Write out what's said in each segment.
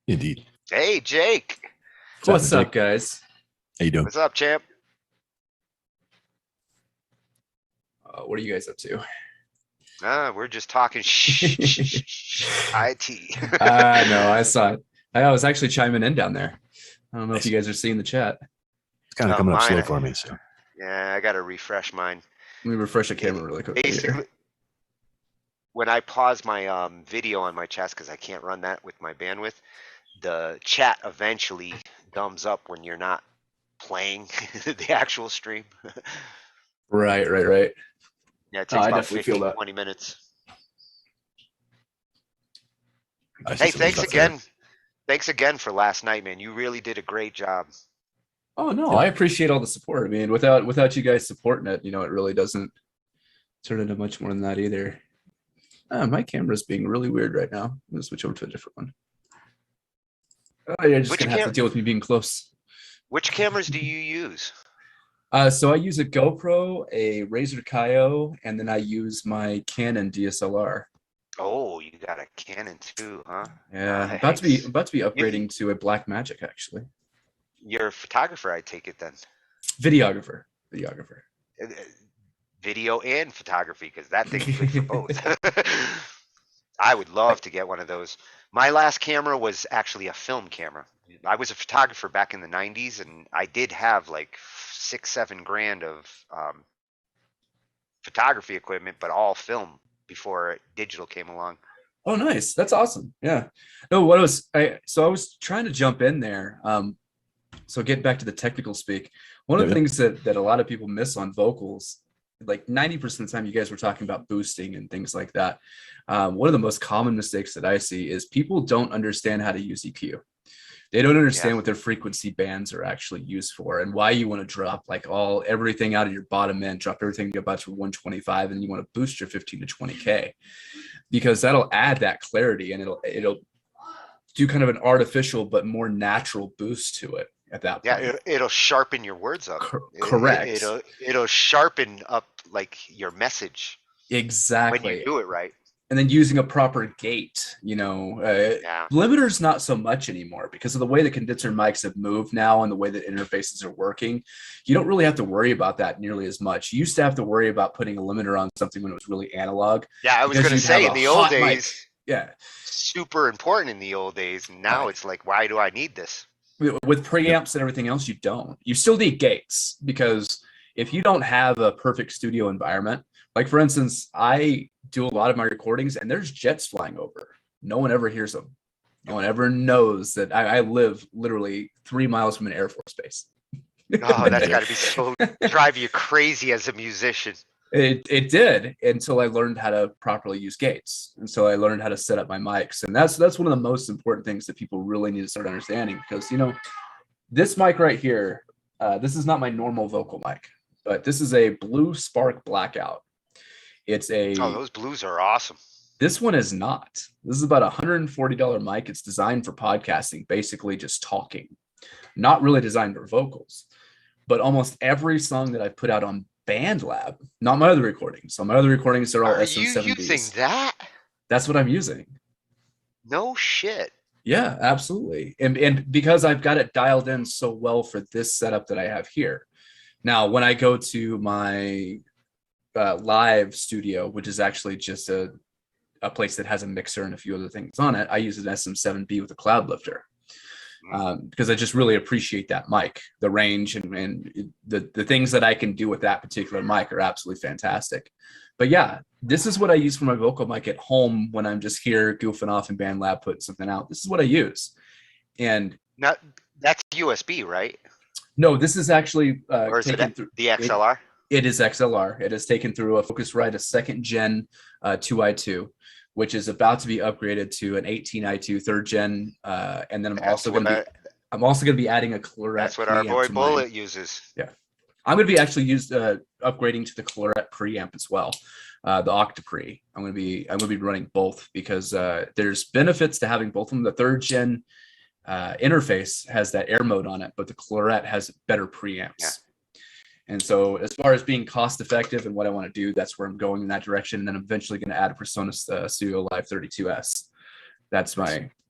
Indeed. Hey, Jake. What's up, guys? How you doing? What's up, champ? What are you guys up to? We're just talking IT. No, I saw it. I was actually chiming in down there. I don't know if you guys are seeing the chat. It's kind of coming up slow for me. So Yeah, I got to refresh mine. Let me refresh the camera really quick. Basically, when I pause my video on my chat, because I can't run that with my bandwidth, the chat eventually thumbs up when you're not playing the actual stream. Right. Yeah, it takes I about definitely 15, feel that. 20 minutes. hey, Thanks again. Thanks again for last night, man. You really did a great job. Oh no, I appreciate all the support. I mean, without you guys supporting it, it really doesn't turn into much more than that either. My camera's being really weird right now. I'm gonna switch over to a different one. Oh, you're just gonna have to deal with me being close. Which cameras do you use? So I use a GoPro, a Razer Kaio, and then I use my Canon DSLR. Oh, you got a Canon too, huh? Yeah, Nice. about to be upgrading to a Blackmagic actually. You're a photographer, I take it then. Videographer. Video and photography, because that thing's good for both. I would love to get one of those. My last camera was actually a film camera. I was a photographer back in the 90s, and I did have like 6-7 grand of photography equipment, but all film before digital came along. Oh, nice. That's awesome. Yeah. No, I was trying to jump in there. So getting back to the technical speak, one of the things that a lot of people miss on vocals, like 90% of the time you guys were talking about boosting and things like that. One of the most common mistakes that I see is people don't understand how to use EQ. They don't understand what their frequency bands are actually used for and why you want to drop like everything out of your bottom end, drop everything about to 125, and you want to boost your 15 to 20K, because that'll add that clarity and it'll do kind of an artificial but more natural boost to it at that point. Yeah, it'll sharpen your words up. Correct. It'll sharpen up like your message. Exactly. When you do it right. And then using a proper gate, limiters not so much anymore because of the way the condenser mics have moved now and the way that interfaces are working. You don't really have to worry about that nearly as much. You used to have to worry about putting a limiter on something when it was really analog. Yeah, I was going to say in the old days, yeah, super important in the old days. And now it's like, why do I need this? With preamps and everything else, you don't. You still need gates, because if you don't have a perfect studio environment, like for instance, I do a lot of my recordings and there's jets flying over. No one ever hears them. No one ever knows that I live literally 3 miles from an Air Force base. Oh, that's got to be so drive you crazy as a musician. It did, until I learned how to properly use gates. And so I learned how to set up my mics. And that's one of the most important things that people really need to start understanding, because, this mic right here, this is not my normal vocal mic, but this is a Blue Spark Blackout. It's those blues are awesome. This one is not. This is about a $140 mic. It's designed for podcasting, basically just talking, not really designed for vocals. But almost every song that I've put out on BandLab, not my other recordings. So my other recordings are all s02e50s. Are you using that? That's what I'm using. No shit. Yeah, absolutely. And because I've got it dialed in so well for this setup that I have here. Now, when I go to my live studio, which is actually just a place that has a mixer and a few other things on it, I use an SM7B with a cloud lifter. Because I just really appreciate that mic. The range and the things that I can do with that particular mic are absolutely fantastic. But yeah, this is what I use for my vocal mic at home when I'm just here goofing off in BandLab putting something out. This is what I use. And now, that's USB, right? No, this is actually or is it the XLR? It is XLR. It is taken through a Focusrite, a 2nd gen 2i2, which is about to be upgraded to an 18i2 3rd gen, and then I'm also going to be adding a Claret. That's what our boy Bullet uses. Yeah, I'm going to be actually upgrading to the Claret preamp as well, the Octapre. I'm going to be running both, because there's benefits to having both of them. The 3rd gen interface has that air mode on it, but the Claret has better preamps. Yeah. And so as far as being cost effective and what I want to do, that's where I'm going in that direction. And then I'm eventually going to add a PreSonus Studio Live 32S.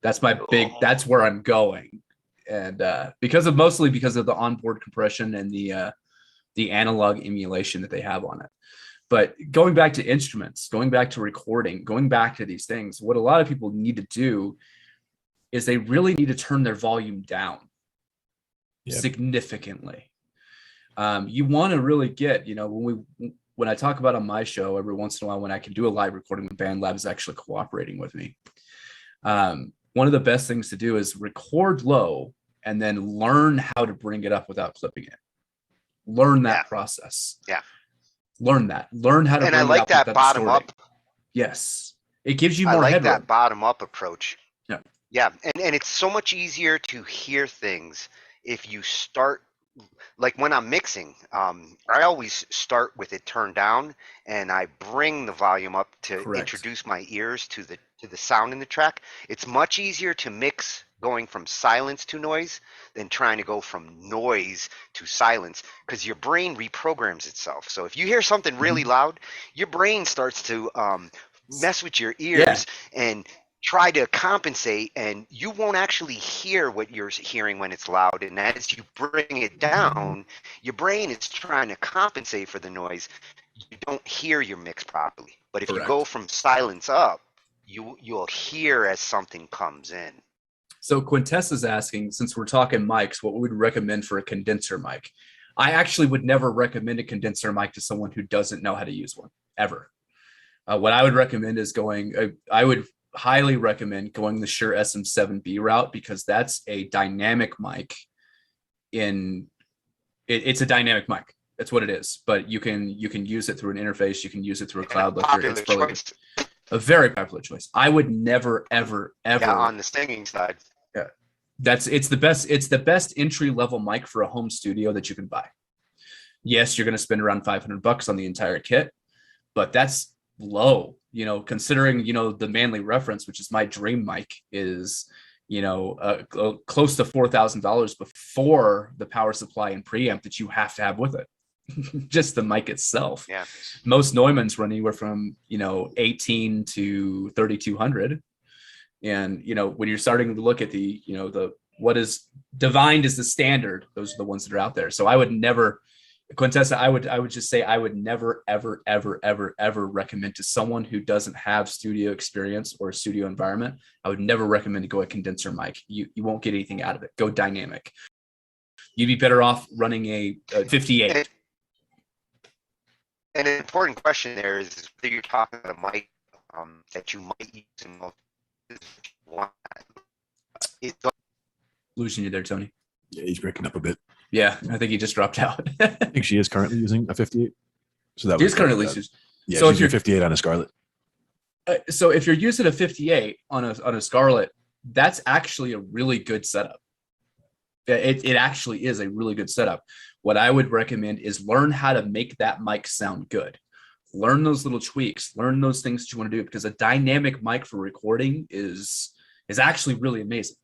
That's my big, that's where I'm going. And mostly because of the onboard compression and the analog emulation that they have on it. But going back to instruments, going back to recording, going back to these things, what a lot of people need to do is they really need to turn their volume down significantly. You want to really get, when I talk about on my show, every once in a while, when I can do a live recording when BandLab is actually cooperating with me, one of the best things to do is record low and then learn how to bring it up without clipping it. Learn that process. Yeah. Learn that. Learn how to. And I like that bottom up. Yes, it gives you more. I like headroom. that bottom up approach. Yeah. Yeah, and it's so much easier to hear things if you start, like when I'm mixing, I always start with it turned down and I bring the volume up to introduce my ears to the sound in the track. It's much easier to mix going from silence to noise than trying to go from noise to silence, because your brain reprograms itself. So if you hear something really loud, your brain starts to mess with your ears and try to compensate, and you won't actually hear what you're hearing when it's loud. And as you bring it down, your brain is trying to compensate for the noise. You don't hear your mix properly. But if you go from silence up, you'll hear as something comes in. So Quintessa's asking, since we're talking mics, what would we recommend for a condenser mic? I actually would never recommend a condenser mic to someone who doesn't know how to use one, ever. What I would recommend is I would highly recommend going the Shure SM7B route, because that's a dynamic mic. It's a dynamic mic. That's what it is. But you can use it through an interface. You can use it through a cloud lifter. It's probably a very popular choice. I would never, ever on the singing side. Yeah, it's the best entry level mic for a home studio that you can buy. Yes, you're going to spend around $500 on the entire kit, but that's low, considering, the Manley reference, which is my dream mic, is, close to $4,000 before the power supply and preamp that you have to have with it. Just the mic itself. Yeah. Most Neumanns run anywhere from, 18 to 3,200. And, when you're starting to look at the what is divined as the standard, those are the ones that are out there. So I would never, Quintessa, I would just say I would never, ever, ever, ever, ever recommend to someone who doesn't have studio experience or a studio environment. I would never recommend to go a condenser mic. You won't get anything out of it. Go dynamic. You'd be better off running a 58. And an important question there is whether you're talking about a mic that you might use in multiple. Losing you there, Tony. Yeah, he's breaking up a bit. Yeah, I think he just dropped out. I think she is currently using a 58. So that is currently using. Yeah, so she's using a 58 on a Scarlett. So if you're using a 58 on a Scarlett, that's actually a really good setup. It actually is a really good setup. What I would recommend is learn how to make that mic sound good. Learn those little tweaks. Learn those things that you want to do, because a dynamic mic for recording is actually really amazing.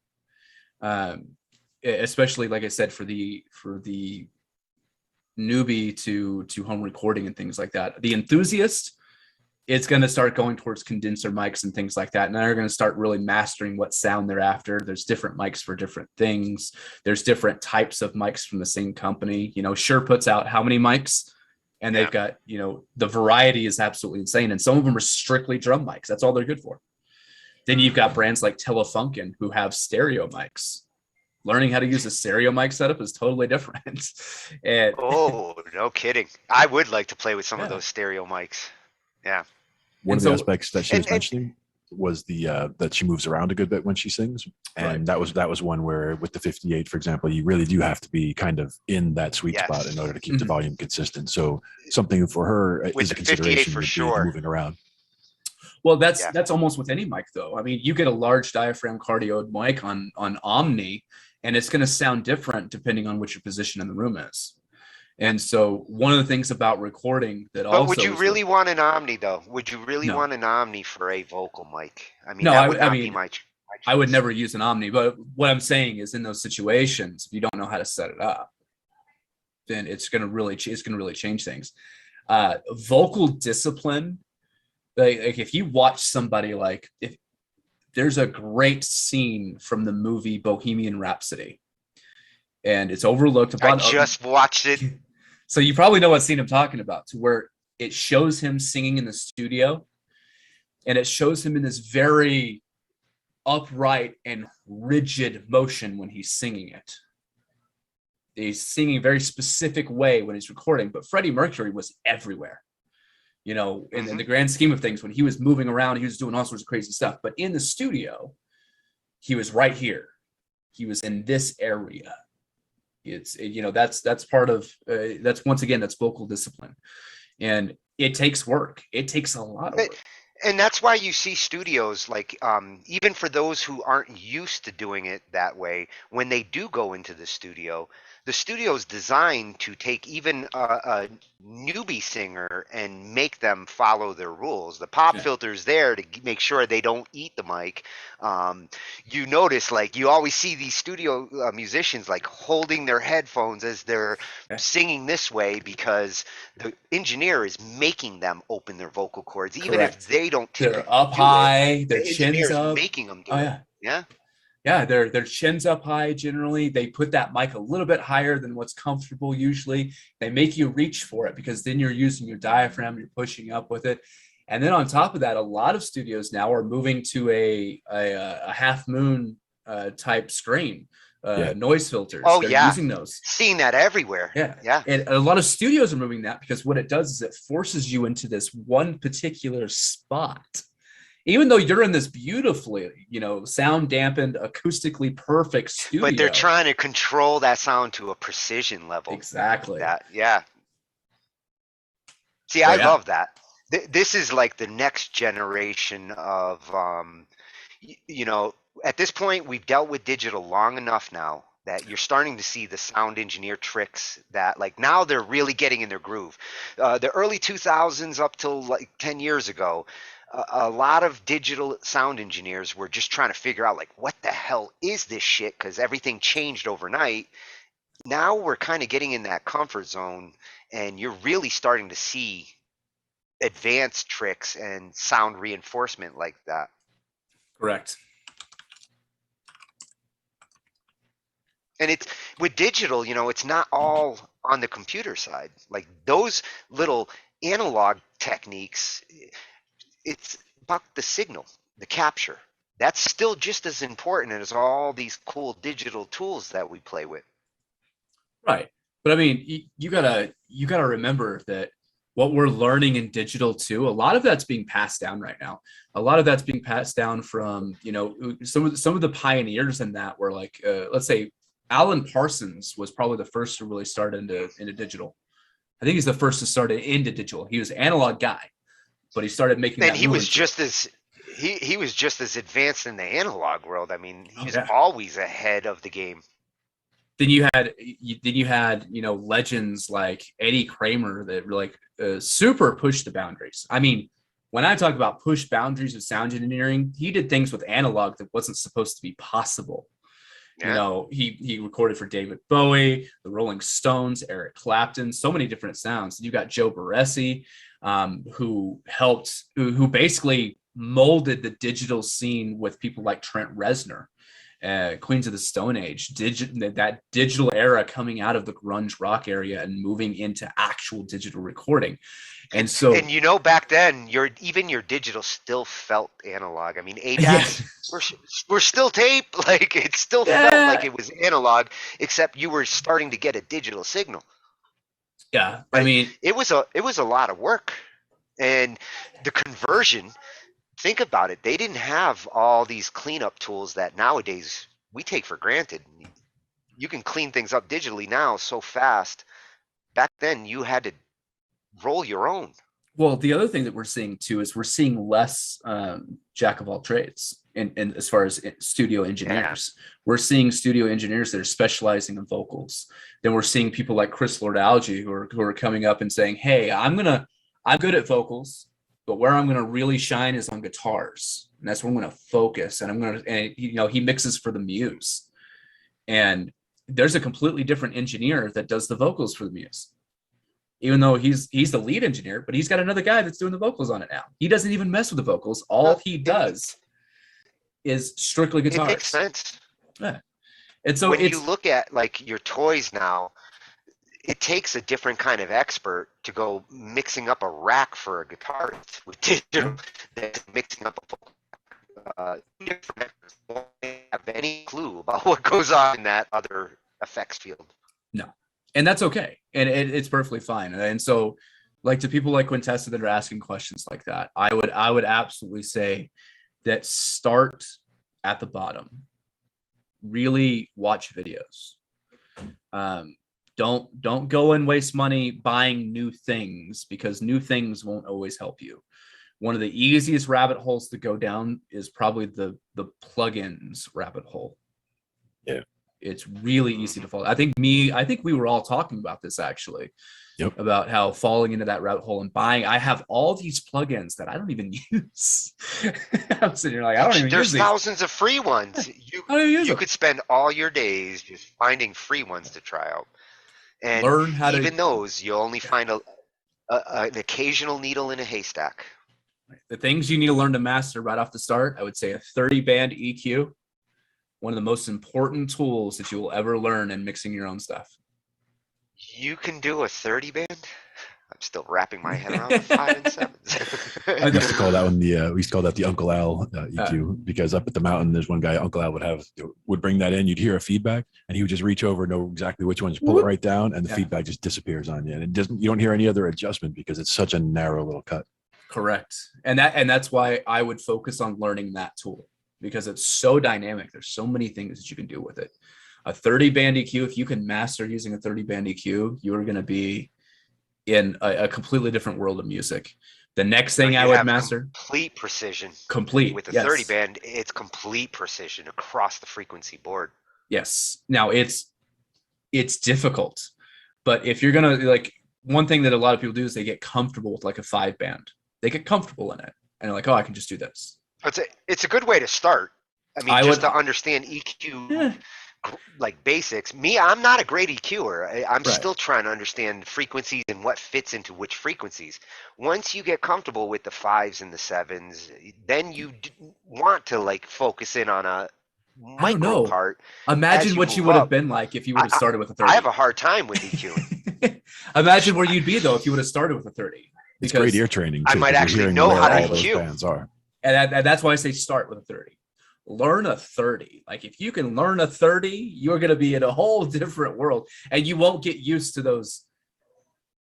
Especially, like I said, for the newbie to home recording and things like that. The enthusiast, it's going to start going towards condenser mics and things like that. And they're going to start really mastering what sound they're after. There's different mics for different things. There's different types of mics from the same company. Shure puts out how many mics, and they've got, the variety is absolutely insane. And some of them are strictly drum mics. That's all they're good for. Then you've got brands like Telefunken who have stereo mics. Learning how to use a stereo mic setup is totally different. And oh, no kidding. I would like to play with some of those stereo mics. Yeah. One of the aspects that she was mentioning was that she moves around a good bit when she sings. And that was one where with the 58, for example, you really do have to be kind of in that sweet spot in order to keep the volume consistent. So something for her with is a consideration for sure. Moving around. Well, that's almost with any mic though. I mean, you get a large diaphragm cardioid mic on Omni, and it's going to sound different depending on what your position in the room is. And so one of the things about recording that but would you really want an Omni though? Would you really want an Omni for a vocal mic? I mean, that would not be my choice. I would never use an Omni, but what I'm saying is in those situations, if you don't know how to set it up, then it's going to really change things. Vocal discipline, like if you watch somebody, like if there's a great scene from the movie Bohemian Rhapsody, and it's overlooked. I just watched it. So you probably know what scene I'm talking about, to where it shows him singing in the studio, and it shows him in this very upright and rigid motion when he's singing it. He's singing a very specific way when he's recording, but Freddie Mercury was everywhere. You know, in the grand scheme of things, when he was moving around, he was doing all sorts of crazy stuff. But in the studio, he was right here. He was in this area. It's, you know, that's part of, that's, once again, that's vocal discipline. And it takes work. It takes a lot of work. And that's why you see studios, like, even for those who aren't used to doing it that way, when they do go into the studio is designed to take even a newbie singer and make them follow their rules. The pop filter's there to make sure they don't eat the mic. You notice, like, you always see these studio musicians, like, holding their headphones as they're singing this way, because the engineer is making them open their vocal cords, even if they don't. They're up high, their chin's up. Making them do it. Yeah, their chin's up high generally. They put that mic a little bit higher than what's comfortable usually. They make you reach for it, because then you're using your diaphragm, you're pushing up with it. And then on top of that, a lot of studios now are moving to a half moon type screen, noise filters. Oh, They're using those. Seeing that everywhere. Yeah. And a lot of studios are moving that, because what it does is it forces you into this one particular spot. Even though you're in this beautifully, you know, sound dampened, acoustically perfect studio. But they're trying to control that sound to a precision level. Exactly. See, I love that. This is like the next generation of, you know, at this point, we've dealt with digital long enough now that you're starting to see the sound engineer tricks that, like, now they're really getting in their groove. The early 2000s up till like 10 years ago, a lot of digital sound engineers were just trying to figure out, like, what the hell is this shit? Because everything changed overnight. Now we're kind of getting in that comfort zone, and you're really starting to see advanced tricks and sound reinforcement like that. Correct. And it's with digital, you know, it's not all on the computer side. Like, those little analog techniques, it's about the signal, the capture. That's still just as important as all these cool digital tools that we play with. Right. But I mean, you gotta remember that what we're learning in digital too, a lot of that's being passed down right now. A lot of that's being passed down from, you know, some of the pioneers in that were like, let's say Alan Parsons was probably the first to really start into digital. I think he's the first to start into digital. He was an analog guy, but he started making. And he was just as advanced in the analog world. I mean, he was always ahead of the game. Then you had you know, legends like Eddie Kramer that were like super pushed the boundaries. I mean, when I talk about push boundaries of sound engineering, he did things with analog that wasn't supposed to be possible. Yeah. You know, he recorded for David Bowie, the Rolling Stones, Eric Clapton, so many different sounds. You got Joe Barresi, who basically molded the digital scene with people like Trent Reznor, Queens of the Stone Age, that digital era coming out of the grunge rock area and moving into actual digital recording. And so, and you know, back then, your digital still felt analog. I mean, ADATs were still tape. Like, it still felt like it was analog, except you were starting to get a digital signal. Yeah, but I mean, it was a lot of work, and the conversion. Think about it. They didn't have all these cleanup tools that nowadays we take for granted. You can clean things up digitally now so fast. Back then, you had to roll your own. Well, the other thing that we're seeing too is we're seeing less jack of all trades in as far as studio engineers. Yeah. We're seeing studio engineers that are specializing in vocals. Then we're seeing people like Chris Lord-Alge who are coming up and saying, "Hey, I'm good at vocals, but where I'm going to really shine is on guitars, and that's where I'm going to focus." And you know, he mixes for the Muse, and there's a completely different engineer that does the vocals for the Muse. Even though he's the lead engineer, but he's got another guy that's doing the vocals on it now. He doesn't even mess with the vocals. All he does is strictly guitars. It makes sense. Yeah. And so when you look at like your toys now, it takes a different kind of expert to go mixing up a rack for a guitarist with digital than mixing up a different experts won't have any clue about what goes on in that other effects field. No, and that's okay, and it's perfectly fine. And so, like, to people like Quintessa that are asking questions like that, I would absolutely say that start at the bottom. Really watch videos. Don't go and waste money buying new things, because new things won't always help you. One of the easiest rabbit holes to go down is probably the plugins rabbit hole. Yeah. It's really easy to fall. I think we were all talking about this actually. Yep. About how falling into that rabbit hole and buying. I have all these plugins that I don't even use. I'm sitting here like, I don't even There's use thousands of free ones. You could spend all your days just finding free ones to try out. And learn how even those, you'll only find an occasional needle in a haystack. The things you need to learn to master right off the start, I would say a 30-band EQ, one of the most important tools that you will ever learn in mixing your own stuff. You can do a 30-band? I'm still wrapping my head around the 5 and 7s. I used to call that one we used to call that the Uncle Al EQ, because up at the mountain, there's one guy, Uncle Al would bring that in. You'd hear a feedback, and he would just reach over, know exactly which one, just pull it right down, and the feedback just disappears on you. And you don't hear any other adjustment because it's such a narrow little cut. Correct. And that's why I would focus on learning that tool, because it's so dynamic. There's so many things that you can do with it. A 30-band EQ, if you can master using a 30-band EQ, you're going to be in a completely different world of music. The next thing I would master, complete precision. Complete with a 30-band, it's complete precision across the frequency board. Yes. Now it's difficult, but if you're gonna, like, one thing that a lot of people do is they get comfortable with like a 5-band. They get comfortable in it, and they're like, oh, I can just do this. It's a good way to start. I mean, to understand EQ. Yeah. Like basics. I'm not a great EQer. I'm still trying to understand frequencies and what fits into which frequencies. Once you get comfortable with the 5s and the 7s, then you want to like focus in on a micro part. Imagine what you would have been like if you would have started with a 30. I have a hard time with EQing. Imagine where you'd be though if you would have started with a 30. It's great ear training too, I might actually know how to EQ. And that's why I say start with a 30. Learn a 30. Like, if you can learn a 30, you're going to be in a whole different world, and you won't get used to those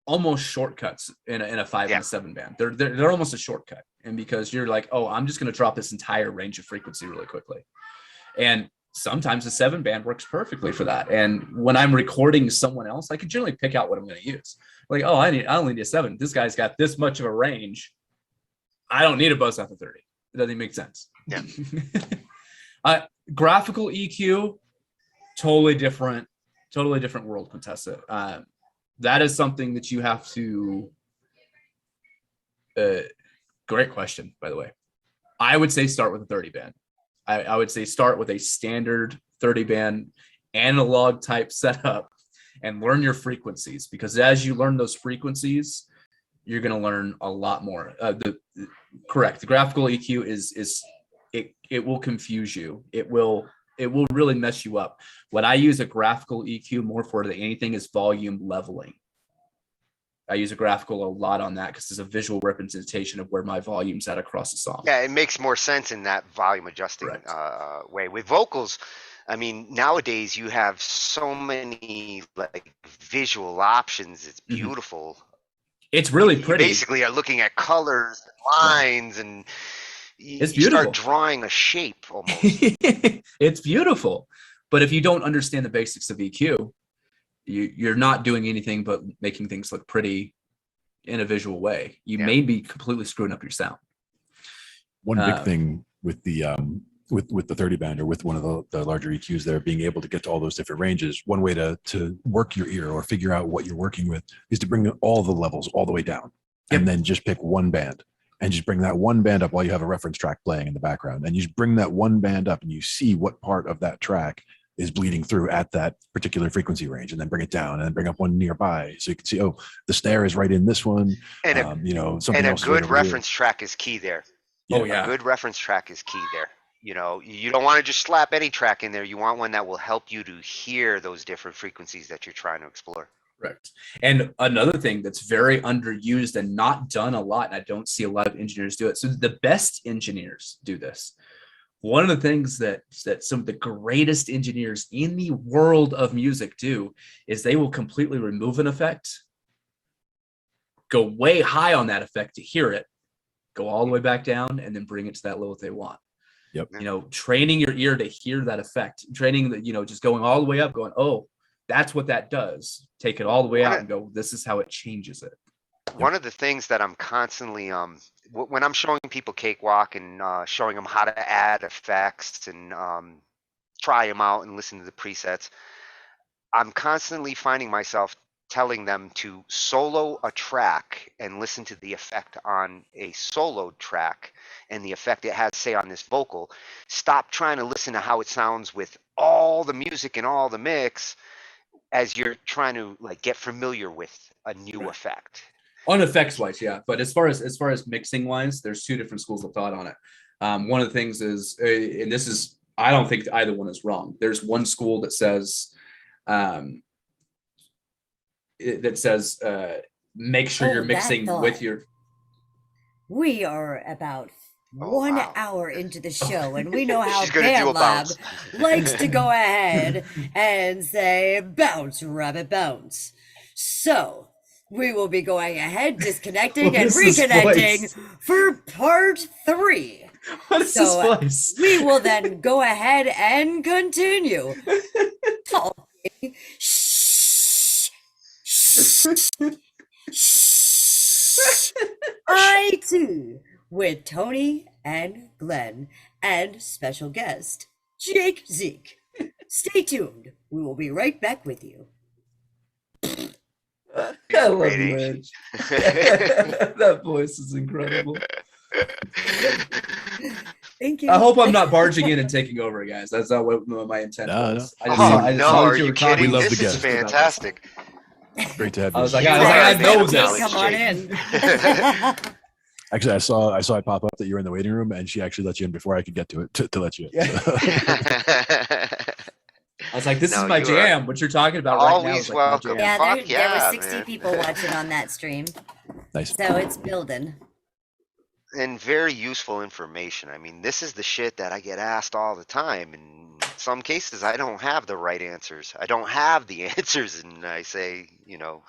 almost shortcuts in a 5 and a 7-band. They're almost a shortcut. And because you're like, oh, I'm just going to drop this entire range of frequency really quickly. And sometimes a 7-band works perfectly for that. And when I'm recording someone else, I can generally pick out what I'm going to use. Like, oh, I only need a 7. This guy's got this much of a range. I don't need a buzz off the 30. It doesn't make sense. Yeah. Graphical EQ, totally different world, Quintessa. That is something that you have to. Great question, by the way. I would say start with a 30-band. I would say start with a standard 30-band analog type setup and learn your frequencies, because as you learn those frequencies, you're going to learn a lot more. The graphical EQ is it will confuse you. It will really mess you up. What I use a graphical EQ more for than anything is volume leveling. I use a graphical a lot on that because it's a visual representation of where my volume's at across the song. Yeah, it makes more sense in that volume adjusting way. With vocals, I mean, nowadays you have so many like visual options. It's beautiful. It's really pretty. You basically are looking at colors and lines and it's you beautiful. Start drawing a shape almost. It's beautiful. But if you don't understand the basics of EQ, you're not doing anything but making things look pretty in a visual way. You may be completely screwing up your sound. One big thing with the with the 30-band or with one of the larger EQs there, being able to get to all those different ranges, one way to work your ear or figure out what you're working with is to bring all the levels all the way down and then just pick one band. And just bring that one band up while you have a reference track playing in the background. And you just bring that one band up and you see what part of that track is bleeding through at that particular frequency range, and then bring it down and then bring up one nearby. So you can see, oh, the snare is right in this one. And something else. And a good reference track is key there. Oh, yeah. A good reference track is key there. You know, you don't want to just slap any track in there. You want one that will help you to hear those different frequencies that you're trying to explore. Correct. And another thing that's very underused and not done a lot, and I don't see a lot of engineers do it. So the best engineers do this. One of the things that some of the greatest engineers in the world of music do is they will completely remove an effect, go way high on that effect to hear it, go all the way back down, and then bring it to that level they want. Yep. You know, training your ear to hear that effect, training that, you know, just going all the way up, going, oh, that's what that does. Take it all the way out and go, this is how it changes it. One of the things that I'm constantly, when I'm showing people Cakewalk and showing them how to add effects and try them out and listen to the presets, I'm constantly finding myself telling them to solo a track and listen to the effect on a solo track and the effect it has, say, on this vocal. Stop trying to listen to how it sounds with all the music and all the mix as you're trying to like get familiar with a new effect. On effects wise, yeah. But as far as mixing wise, there's two different schools of thought on it. One of the things is, and this is, I don't think either one is wrong. There's one school that says, make sure you're mixing with your. We are about 1 hour into the show, and we know how She's gonna do a Lab bounce. likes to go ahead and say, bounce, rabbit, bounce. So we will be going ahead, disconnecting and reconnecting for part 3. What is this voice? We will then go ahead and continue. Talking Shhh I.T with Tony and Glenn and special guest Jake Zeke. Stay tuned. We will be right back with you. I love you, Edge. That voice is incredible. Thank you. I hope I'm not barging in and taking over, guys. That's not what my intent was. I just are you kidding? We love This the is guest. fantastic. Great to have you. I was like, I know this. Come on in. Actually, I saw it pop up that you were in the waiting room, and she actually let you in before I could get to it to let you in. Yeah. So. I was like, this is my jam. What you're talking about right now is like welcome. my jam. Yeah, there yeah, were 60 man. people watching on that stream. Nice. So it's building. And very useful information. I mean, this is the shit that I get asked all the time. In some cases, I don't have the right answers. I don't have the answers, and I say, you know.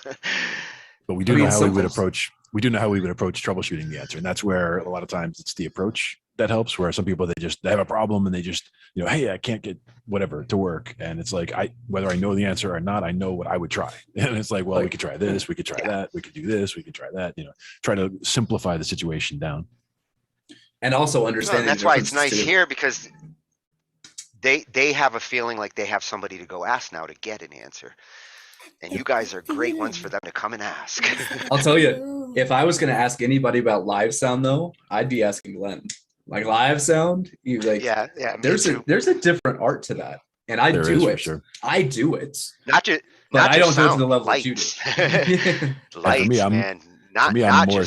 But we do know how we would approach. We do know how we would approach troubleshooting the answer, and that's where a lot of times it's the approach that helps. Where some people they have a problem and they just, you know, hey, I can't get whatever to work, and it's like whether I know the answer or not, I know what I would try, and it's like, well, we could try this, we could try that, we could do this, we could try that. You know, try to simplify the situation down. And also understand. And that's why it's nice here because they have a feeling like they have somebody to go ask now to get an answer. And you guys are great ones for them to come and ask. I'll tell you, if I was going to ask anybody about live sound, though, I'd be asking Glenn. Like live sound, yeah. There's a different art to that, and I do it. Sure. I do it. But I don't do it to the level that you do. Lights, for me, man. For me, I'm more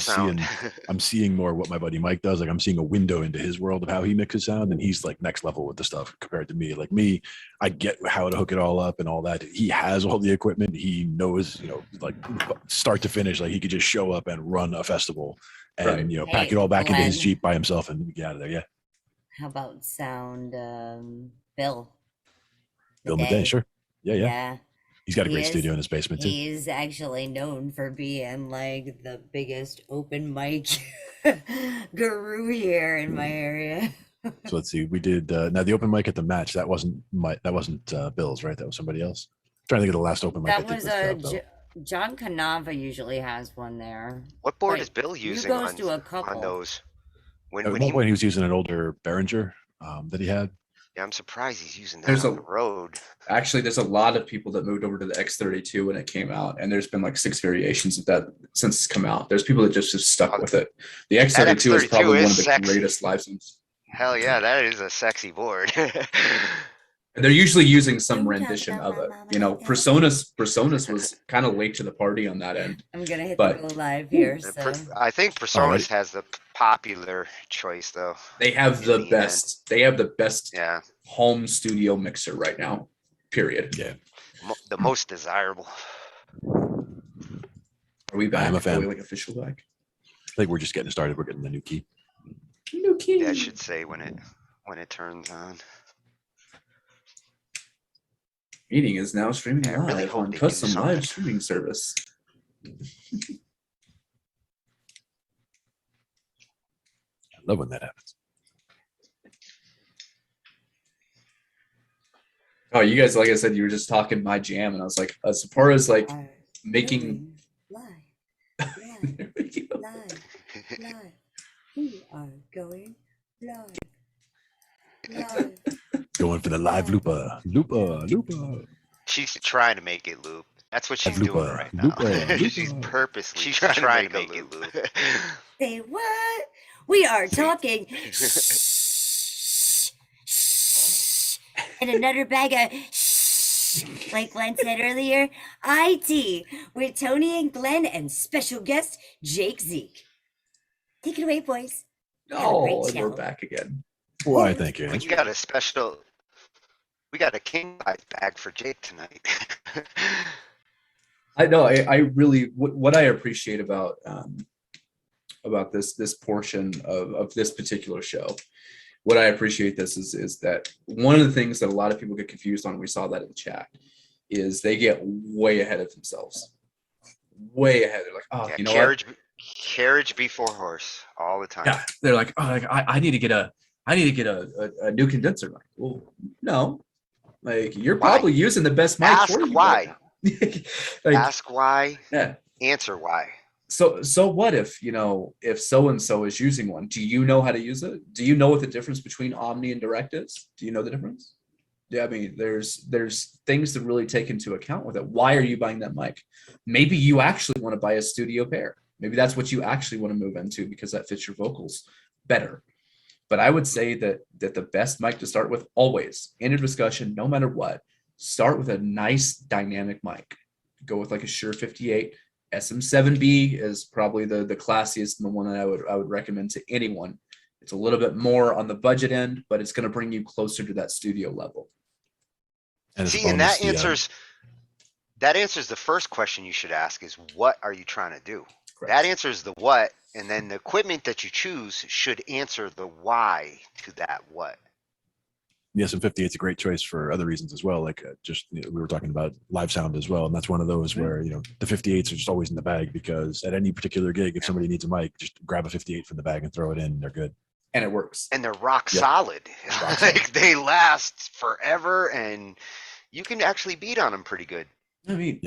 seeing more what my buddy Mike does. Like I'm seeing a window into his world of how he mixes sound, and he's like next level with the stuff compared to me. Like me, I get how to hook it all up and all that. He has all the equipment. He knows, you know, like start to finish. Like he could just show up and run a festival and you know pack it all back into his Jeep by himself and get out of there. Yeah. How about sound, Bill? Bill Midday, sure. Yeah. He's got a great studio in his basement too. He's actually known for being like the biggest open mic guru here in my area. So let's see. We did now the open mic at the match. That wasn't Bill's, right? That was somebody else. I'm trying to think of the last open mic. That was John Canava usually has one there. What board is Bill using on those? At one point he was using an older Behringer that he had. Yeah, I'm surprised he's using that on the road. Actually, there's a lot of people that moved over to the X32 when it came out, and there's been like 6 variations of that since it's come out. There's people that just stuck with it. The X32 is probably one of the greatest live sounds. Hell yeah, that is a sexy board. They're usually using some rendition of it. You know, Personas was kind of late to the party on that end. I'm gonna hit But the go live here. So I think Personas has the popular choice though. they have the best. They have the best Yeah. home studio mixer right now. Period. Yeah. The most desirable. Are we back? I'm a fan. Are we like official back? I think we're just getting started. We're getting the new key. New key. Yeah, I should say when it turns on. Meeting is now streaming Yeah, I really live hope on they do custom something. live streaming service. I love when that happens. Oh, you guys, like I said, you were just talking my jam, and I was like, as far as like making live, we are going live. Going for the live looper. She's trying to make it loop. That's what she's Looper, doing right now. looper, She's looper. purposely trying to make it loop. Say what? We are talking and another bag of like Glenn said earlier, IT with Tony and Glenn and special guest Jake Zeke. Take it away, boys. oh, and we're back again. Why, thank you. We got a king size bag for Jake tonight. I know. I really what I appreciate about this portion of this particular show. What I appreciate is that one of the things that a lot of people get confused on, and we saw that in the chat, is they get way ahead of themselves. Way ahead. They're like, oh, Yeah, you know carriage before horse all the time. Yeah, they're like, oh, like, I need to get a new condenser. Like, well, no, like you're probably using the best mic Ask for you why. Right now. Like, Ask why. Yeah. Answer why. So what if, you know, if so-and-so is using one, do you know how to use it? Do you know what the difference between Omni and Direct is? Do you know the difference? Yeah, I mean, there's things to really take into account with it. Why are you buying that mic? Maybe you actually want to buy a studio pair. Maybe that's what you actually want to move into because that fits your vocals better. But I would say that the best mic to start with, always, in a discussion, no matter what, start with a nice dynamic mic. Go with like a Shure 58. SM7B is probably the classiest and the one that I would recommend to anyone. It's a little bit more on the budget end, but it's going to bring you closer to that studio level. And see, and that answers the first question you should ask is, what are you trying to do? Correct. That answers the what, and then the equipment that you choose should answer the why to that what. The SM58 is a great choice for other reasons as well. Like we were talking about live sound as well. And that's one of those where, you know, the 58s are just always in the bag because at any particular gig, if somebody needs a mic, just grab a 58 from the bag and throw it in. They're good. And it works. And they're rock solid. Like they last forever and you can actually beat on them pretty good. I mean,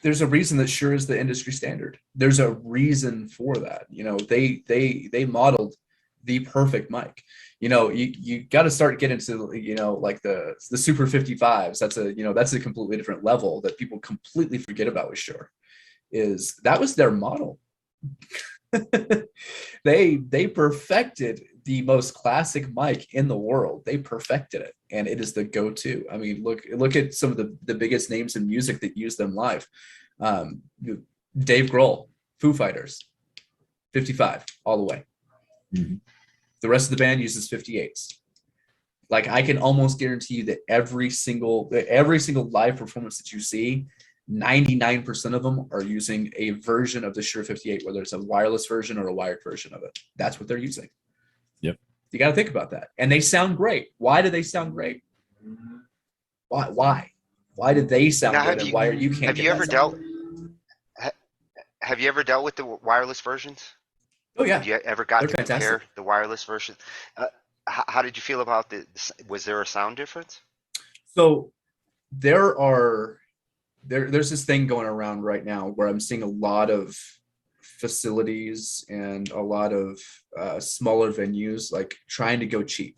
there's a reason that Shure is the industry standard. There's a reason for that. You know, they modeled the perfect mic. You know, you got to start getting to, you know, like the Super 55s. That's a completely different level that people completely forget about with Shure. Is that was their model. They perfected the most classic mic in the world. They perfected it, and it is the go-to. I mean, look at some of the biggest names in music that use them live. Dave Grohl, Foo Fighters, 55 all the way. Mm-hmm. The rest of the band uses 58s. Like I can almost guarantee you that every single live performance that you see, 99% of them are using a version of the Shure 58, whether it's a wireless version or a wired version of it. That's what they're using. Yep. You got to think about that. And they sound great. Why do they sound great? Why? Why did they sound good? And why are you can't? Have you ever dealt? Have you ever dealt with the wireless versions? Oh yeah. Have you ever got They're to fantastic. compare the wireless version? How did you feel about was there a sound difference? So there's this thing going around right now where I'm seeing a lot of facilities and a lot of smaller venues like trying to go cheap,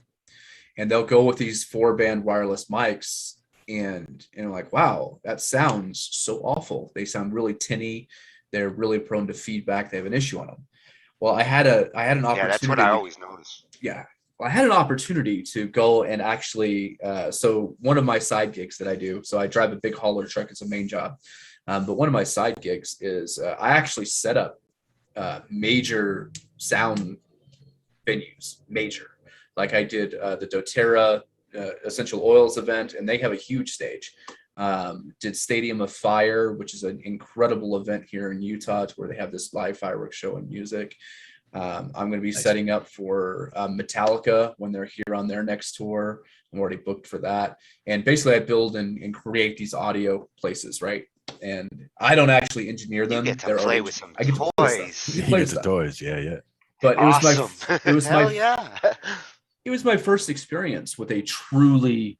and they'll go with these 4-band wireless mics and like, wow, that sounds so awful. They sound really tinny. They're really prone to feedback. They have an issue on them. Well, I had an opportunity. Yeah, that's what I always notice. Yeah, I had an opportunity to go and actually, so one of my side gigs that I do, so I drive a big hauler truck. It's a main job. But one of my side gigs is I actually set up major sound venues, major. Like I did the doTERRA Essential Oils event, and they have a huge stage. Did Stadium of Fire, which is an incredible event here in Utah, where they have this live fireworks show and music. I'm going to be setting up for Metallica when they're here on their next tour. I'm already booked for that. And basically I build and create these audio places, right? And I don't actually engineer them. You get to play with some toys. You get the toys, yeah. But Awesome. It was my first experience with a truly,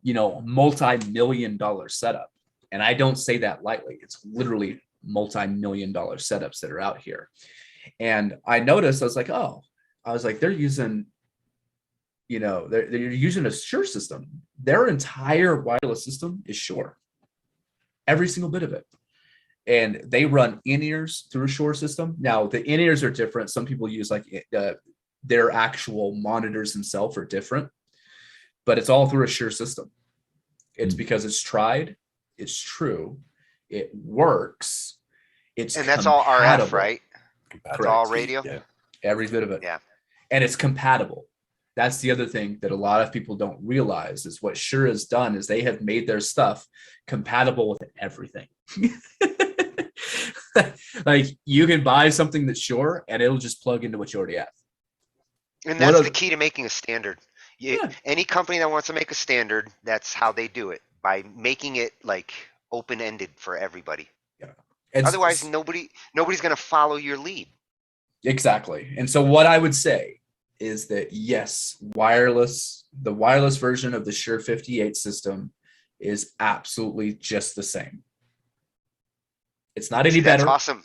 multi-million-dollar setup. And I don't say that lightly. It's literally multi-million-dollar setups that are out here. And I noticed, I was like, they're using, they're using a Shure system. Their entire wireless system is Shure. Every single bit of it. And they run in-ears through a Shure system. Now, the in-ears are different. Some people use their actual monitors themselves are different, but it's all through a Shure system. It's because it's tried, it's true, it works. And that's all RF, right? Correct. All radio? Yeah. Every bit of it. Yeah. And it's compatible. That's the other thing that a lot of people don't realize is what Shure has done is they have made their stuff compatible with everything. Like you can buy something that's Shure and it'll just plug into what you already have. And that's the key to making a standard. Any company that wants to make a standard, that's how they do it, by making it like open-ended for everybody. Yeah. Otherwise, nobody's going to follow your lead. Exactly. And so what I would say is that yes, the wireless version of the Shure 58 system is absolutely just the same. It's not any better. That's awesome.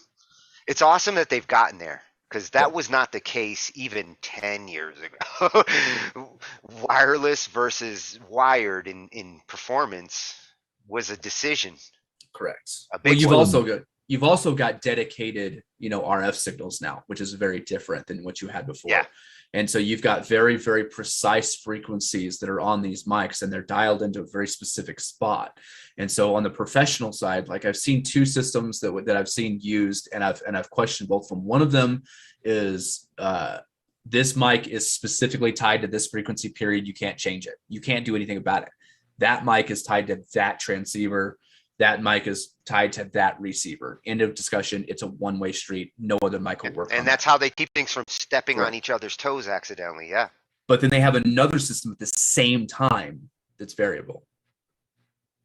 It's awesome that they've gotten there, because that was not the case even 10 years ago. Wireless versus wired in performance was a decision. Correct. You've also got dedicated, RF signals now, which is very different than what you had before. Yeah. And so you've got very, very precise frequencies that are on these mics, and they're dialed into a very specific spot. And so on the professional side, like I've seen two systems that I've seen used, and I've questioned both of them. One of them is this mic is specifically tied to this frequency period. You can't change it. You can't do anything about it. That mic is tied to that transceiver. That mic is tied to that receiver. End of discussion. It's a one-way street. No other mic will work. And that's how they keep things from stepping on each other's toes accidentally. Yeah. But then they have another system at the same time that's variable.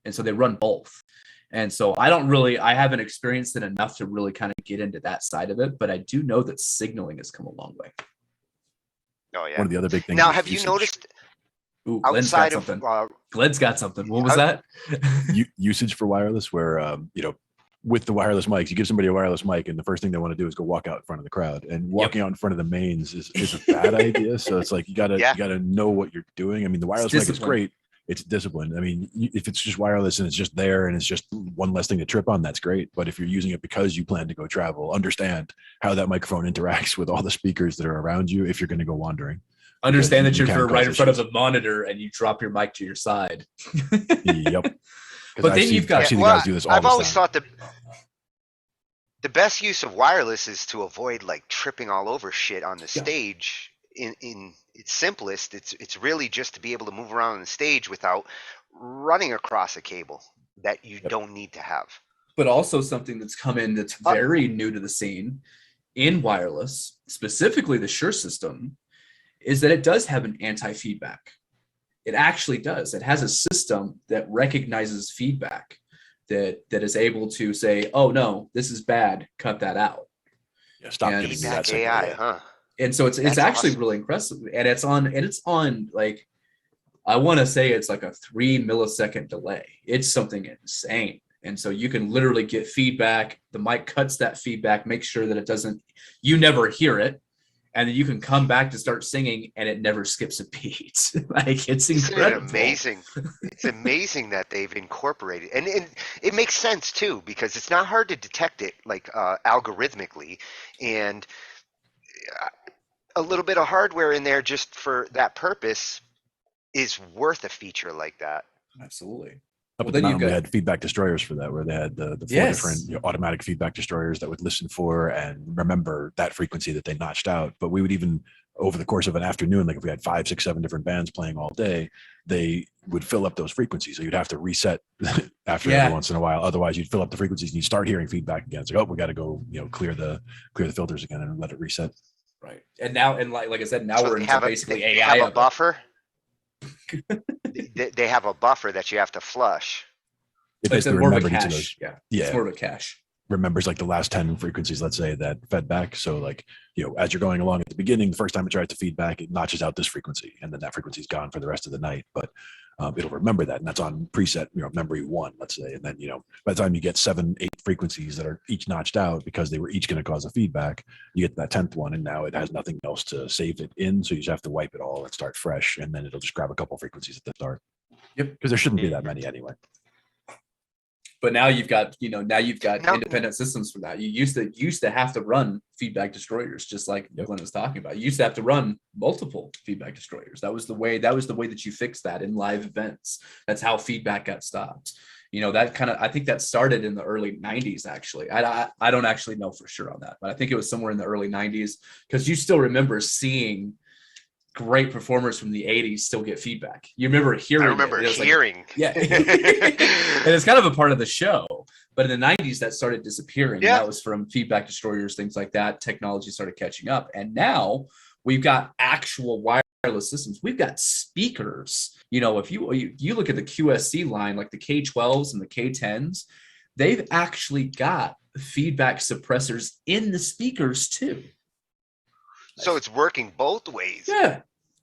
And so they run both. And so I haven't experienced it enough to really kind of get into that side of it, but I do know that signaling has come a long way. Oh yeah. One of the other big things. Now, have you noticed? Ooh, Glenn's got something. Glenn's got something. What was that? Usage for wireless, where with the wireless mics, you give somebody a wireless mic, and the first thing they want to do is go walk out in front of the crowd. And walking out in front of the mains is a bad idea. So it's like you gotta know what you're doing. I mean, the wireless mic is great. It's discipline. I mean, if it's just wireless and it's just there and it's just one less thing to trip on, that's great. But if you're using it because you plan to go travel, understand how that microphone interacts with all the speakers that are around you if you're going to go wandering. Understand that you're right in front of the monitor and you drop your mic to your side. Yep. But then you've got. I've seen the guys do this all the time. I've always thought the best use of wireless is to avoid like tripping all over shit on the stage. In its simplest, it's really just to be able to move around on the stage without running across a cable that you don't need to have. But also something that's come in that's very new to the scene in wireless, specifically the Shure system, is that it does have an anti-feedback. It actually does. It has a system that recognizes feedback, that is able to say, oh no, this is bad, cut that out. Yeah, stop giving me that signal. AI, huh? And so it's actually awesome. Really impressive. And it's on like, I want to say it's like a 3 millisecond delay. It's something insane. And so you can literally get feedback. The mic cuts that feedback, make sure that you never hear it. And then you can come back to start singing and it never skips a beat. Like it's incredible. It's amazing. It's amazing that they've incorporated, and it makes sense too, because it's not hard to detect it like algorithmically. And a little bit of hardware in there just for that purpose is worth a feature like that. Absolutely. Up at the mountain, we had feedback destroyers for that, where they had the 4 different automatic feedback destroyers that would listen for and remember that frequency that they notched out. But we would even, over the course of an afternoon, like if we had 5, 6, 7 different bands playing all day, they would fill up those frequencies. So you'd have to reset after every once in a while. Otherwise, you'd fill up the frequencies and you start hearing feedback again. It's like, oh, we got to go, clear the filters again and let it reset. Right. And now, and like I said, now So we're into basically AI. They have a buffer. They have a buffer that you have to flush. It basically more of a remembered each of cache. those. Yeah. It's more of a cache. Remembers like the last 10 frequencies, let's say, that fed back. So like, as you're going along at the beginning, the first time it tries to feed back, it notches out this frequency, and then that frequency is gone for the rest of the night. But it'll remember that, and that's on preset, memory 1, let's say. And then, by the time you get 7, 8 frequencies that are each notched out because they were each going to cause a feedback, you get that 10th one, and now it has nothing else to save it in. So you just have to wipe it all and start fresh, and then it'll just grab a couple frequencies at the start. Yep. Because there shouldn't be that many anyway. But now you've got, independent systems for that. You used to have to run feedback destroyers, just like Glenn was talking about. You used to have to run multiple feedback destroyers. That was the way that you fixed that in live events. That's how feedback got stopped. I think that started in the early 90s, actually. I don't actually know for sure on that, but I think it was somewhere in the early 90s, because you still remember seeing great performers from the 80s still get feedback. You remember hearing. I remember hearing. And it's kind of a part of the show. But in the 90s, that started disappearing. Yeah. That was from feedback destroyers, things like that. Technology started catching up. And now we've got actual wireless systems. We've got speakers. If you look at the QSC line, like the K12s and the K10s, they've actually got feedback suppressors in the speakers too. So it's working both ways. Yeah.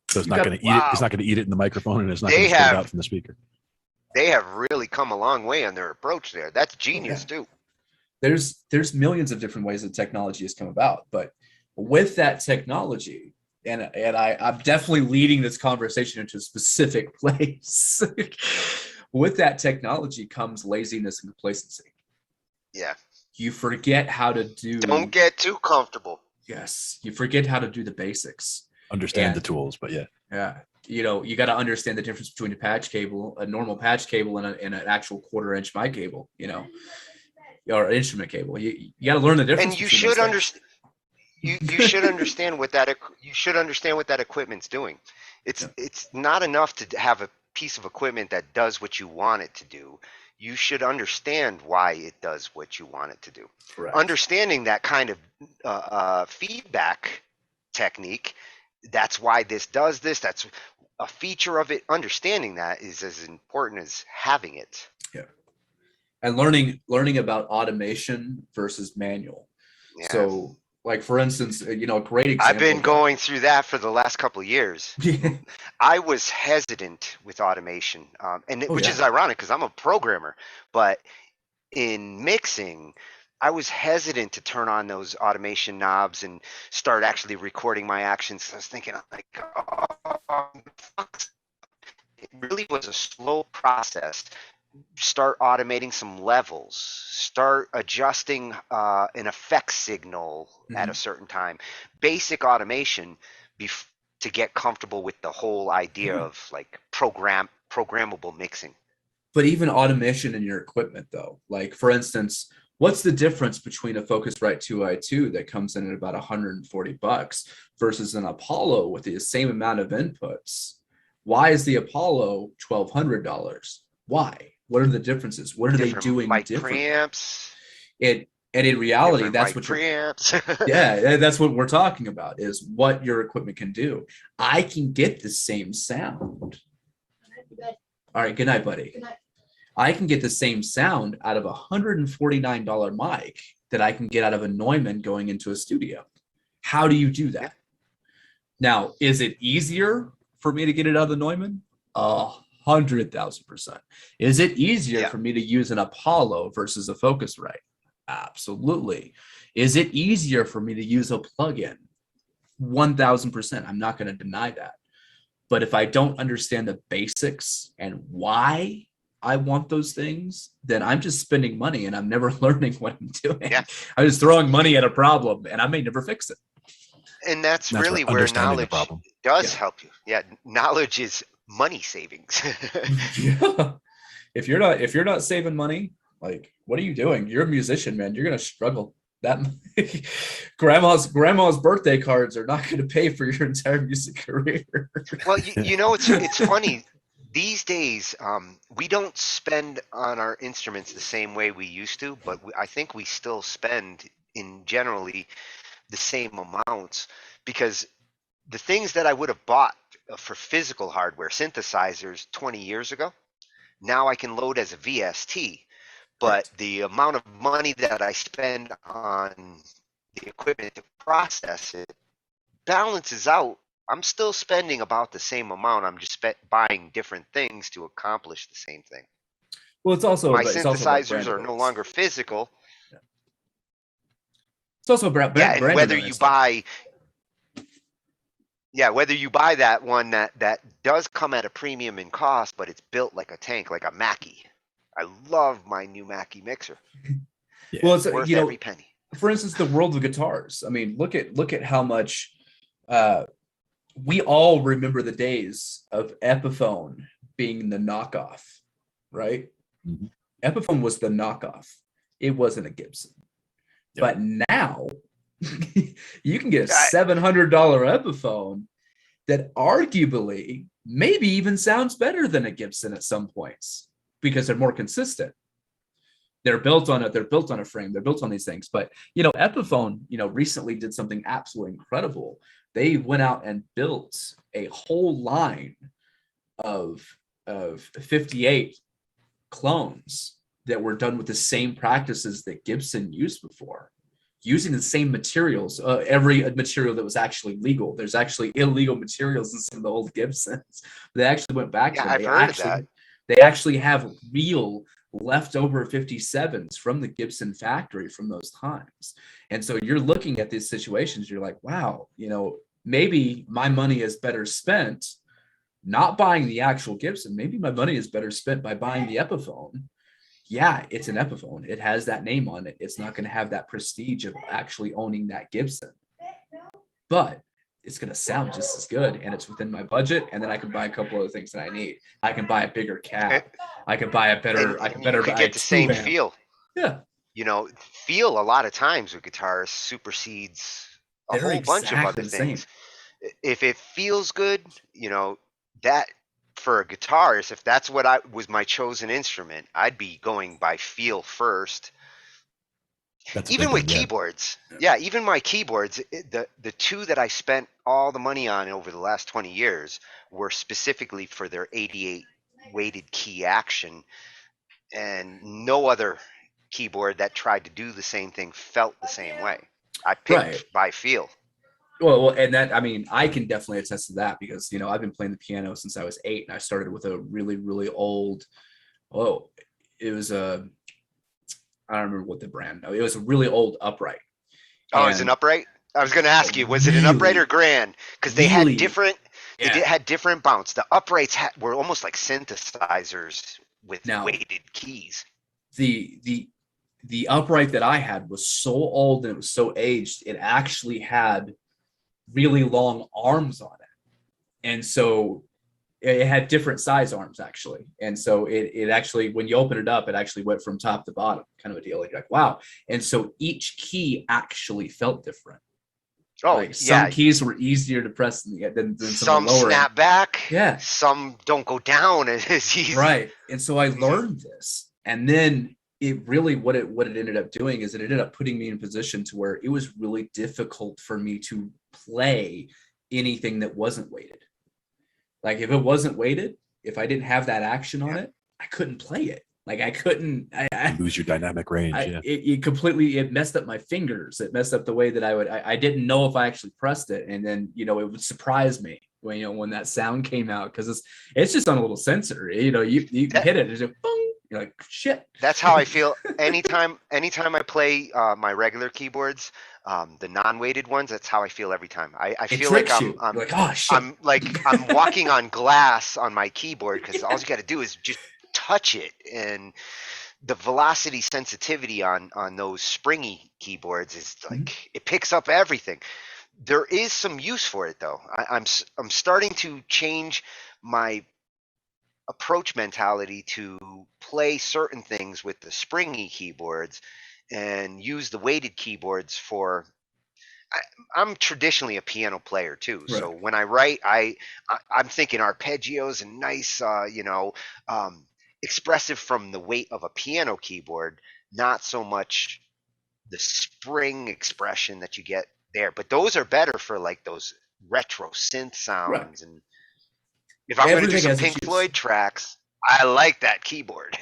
So it's not going to eat it. It's not going to eat it in the microphone, and it's not going to spit it out from the speaker. They have really come a long way on their approach there. That's genius too. There's millions of different ways that technology has come about, but with that technology, and I'm definitely leading this conversation into a specific place. With that technology comes laziness and complacency. Yeah. You forget how to do. Don't get too comfortable. Yes, you forget how to do the basics. Understand the tools, but yeah. You got to understand the difference between a patch cable, a normal patch cable, and an actual 1/4-inch mic cable. Or instrument cable. You got to learn the difference. And you should understand. You should understand what that. You should understand what that equipment's doing. It's not enough to have a piece of equipment that does what you want it to do. You should understand why it does what you want it to do. Correct. Understanding that kind of feedback technique, that's why this does this, that's a feature of it. Understanding that is as important as having it. Yeah. And learning about automation versus manual. Yeah. So, like, for instance, a great example. I've been going through that for the last couple of years. I was hesitant with automation, which is ironic because I'm a programmer. But in mixing, I was hesitant to turn on those automation knobs and start actually recording my actions. I was thinking, it really was a slow process. Start automating some levels, start adjusting an effect signal at a certain time, basic automation to get comfortable with the whole idea of like programmable mixing. But even automation in your equipment though, like for instance, what's the difference between a Focusrite 2i2 that comes in at about $140 versus an Apollo with the same amount of inputs? Why is the Apollo $1,200? Why? What are the differences? What are they doing differently? Preamps. And in reality, that's what that's what we're talking about, is what your equipment can do. I can get the same sound. All right, good night, buddy. Good night. I can get the same sound out of a $149 mic that I can get out of a Neumann going into a studio. How do you do that? Now, is it easier for me to get it out of the Neumann? 100,000%. Is it easier for me to use an Apollo versus a Focusrite? Absolutely. Is it easier for me to use a plugin? 1,000%. I'm not going to deny that. But if I don't understand the basics and why I want those things, then I'm just spending money and I'm never learning what I'm doing. Yeah. I'm just throwing money at a problem and I may never fix it. And that's That's really where where understanding the knowledge problem. does Yeah. help you. Yeah, knowledge is money savings. Yeah. If you're not saving money, like, what are you doing? You're a musician, man. You're gonna struggle. That grandma's birthday cards are not going to pay for your entire music career. Well, you know, it's funny. These days, we don't spend on our instruments the same way we used to, but I think we still spend in generally the same amounts, because the things that I would have bought for physical hardware, synthesizers 20 years ago, now I can load as a VST. But Correct. the amount of money that I spend on the equipment to process it balances out. I'm still spending about the same amount. I'm just buying different things to accomplish the same thing. Well, it's also My about synthesizers brand are no awareness. longer physical. Yeah. It's also about Yeah, brand and whether you awareness. buy, yeah, whether you buy that one that does come at a premium in cost, but it's built like a tank, like a Mackie. I love my new Mackie mixer. Yeah. Well, it's Worth every penny. for instance, the world of guitars. I mean, look at how much we all remember the days of Epiphone being the knockoff, right? Mhm. Epiphone was the knockoff. It wasn't a Gibson. Yep. But now you can get a $700 Epiphone that arguably maybe even sounds better than a Gibson at some points because they're more consistent. They're built on it. They're built on a frame. They're built on these things. But, you know, Epiphone, you know, recently did something absolutely incredible. They went out and built a whole line of 58 clones that were done with the same practices that Gibson used before, using the same materials, every material that was actually legal. There's actually illegal materials in some of the old Gibsons. They actually went back to them. I've heard of that. They actually have real leftover 57s from the Gibson factory from those times. And so you're looking at these situations, you're like, wow, you know, maybe my money is better spent not buying the actual Gibson. Maybe my money is better spent by buying the Epiphone. Yeah, it's an Epiphone. It has that name on it. It's not going to have that prestige of actually owning that Gibson, but it's going to sound just as good, and it's within my budget. And then I can buy a couple other things that I need. I can buy a bigger cab. I can buy a better. And I can you better could buy get a the same 2 amp. feel. Yeah, You know, feel a lot of times with guitars supersedes a they're whole bunch of exactly other the same. things. If it feels good, you know, that for a guitarist, if that's what I was my chosen instrument, I'd be going by feel first. That's a Even big with one, yeah. keyboards, yeah, even my keyboards, the two that I spent all the money on over the last 20 years were specifically for their 88 weighted key action, and no other keyboard that tried to do the same thing felt the same way. I picked Right. by feel. Well, and that, I mean, I can definitely attest to that because, you know, I've been playing the piano since I was 8, and I started with a really, really old, it was I don't remember what the brand. It was a really old upright. Oh, is it an upright? I was going to ask you, was it an upright or grand? Because they had different. They had different bounce. The uprights were almost like synthesizers with weighted keys. The upright that I had was so old and it was so aged. It actually had really long arms on it, and so it had different size arms actually. And so it actually, when you open it up, it actually went from top to bottom, kind of a deal. You're like, wow. And so each key actually felt different. Oh, like some keys were easier to press than some lower. Snap back. Yeah. Some don't go down as easy. Right. And so I learned this, and then it really, what it ended up doing is it ended up putting me in a position to where it was really difficult for me to play anything that wasn't weighted. Like if it wasn't weighted, if I didn't have that action on it, I couldn't play it. Like I couldn't. I lose your dynamic range. It completely. It messed up my fingers. It messed up the way that I would. I didn't know if I actually pressed it, and then it would surprise me when that sound came out, because it's just on a little sensor. You hit it, it's just boom. You're like, shit. That's how I feel anytime I play my regular keyboards, the non-weighted ones. That's how I feel every time. I feel like I'm like, oh shit. I'm walking on glass on my keyboard, because all you got to do is just touch it, and the velocity sensitivity on those springy keyboards is like it picks up everything. there is some use for it though. I'm starting to change my approach mentality to play certain things with the springy keyboards and use the weighted keyboards for. I'm traditionally a piano player too, so Right. when I write, I'm thinking arpeggios and nice, expressive from the weight of a piano keyboard, not so much the spring expression that you get there. But those are better for like those retro synth Right. sounds. And if I'm going to do Everything some has its Pink use. Floyd tracks, I like that keyboard.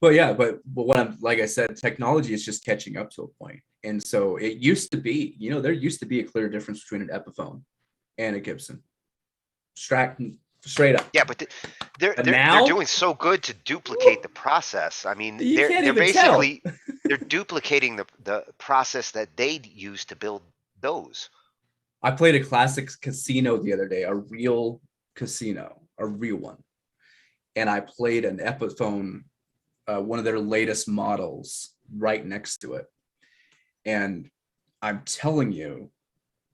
But yeah, but what I'm, like I said, technology is just catching up to a point. And so it used to be, there used to be a clear difference between an Epiphone and a Gibson. Straight up. Yeah, but they're But they're now doing so good to duplicate the process. I mean, you can't they're even tell. basically they're duplicating the process that they used to build those. I played a classic casino the other day, a real casino, a real one. And I played an Epiphone, one of their latest models, right next to it. And I'm telling you,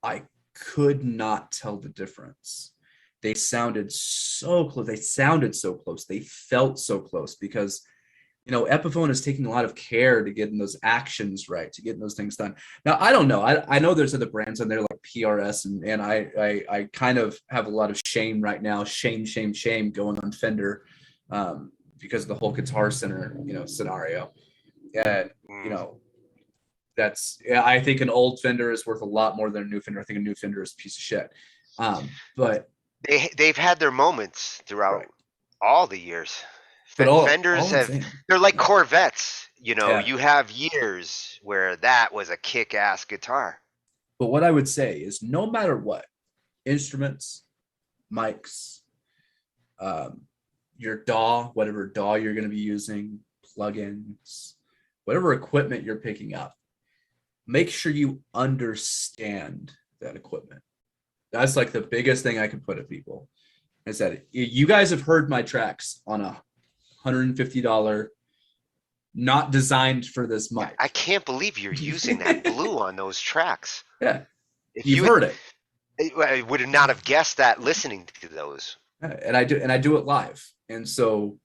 I could not tell the difference. They sounded so close. They sounded so close. They felt so close because, Epiphone is taking a lot of care to getting those actions right, to getting those things done. Now, I don't know. I know there's other brands on there like PRS, and I kind of have a lot of shame right now. Shame going on Fender because of the whole Guitar Center, scenario. And, I think an old Fender is worth a lot more than a new Fender. I think a new Fender is a piece of shit. But they've had their moments throughout right. all the years. But Fenders they're like Corvettes. You have years where that was a kick-ass guitar. But what I would say is no matter what, instruments, mics, your DAW, whatever DAW you're going to be using, plugins, whatever equipment you're picking up, make sure you understand that equipment. That's like the biggest thing I can put at people is that you guys have heard my tracks on a $150, not designed for this mic. I can't believe you're using that blue on those tracks. Yeah, if you've heard it. I would not have guessed that listening to those. And I do it live. And so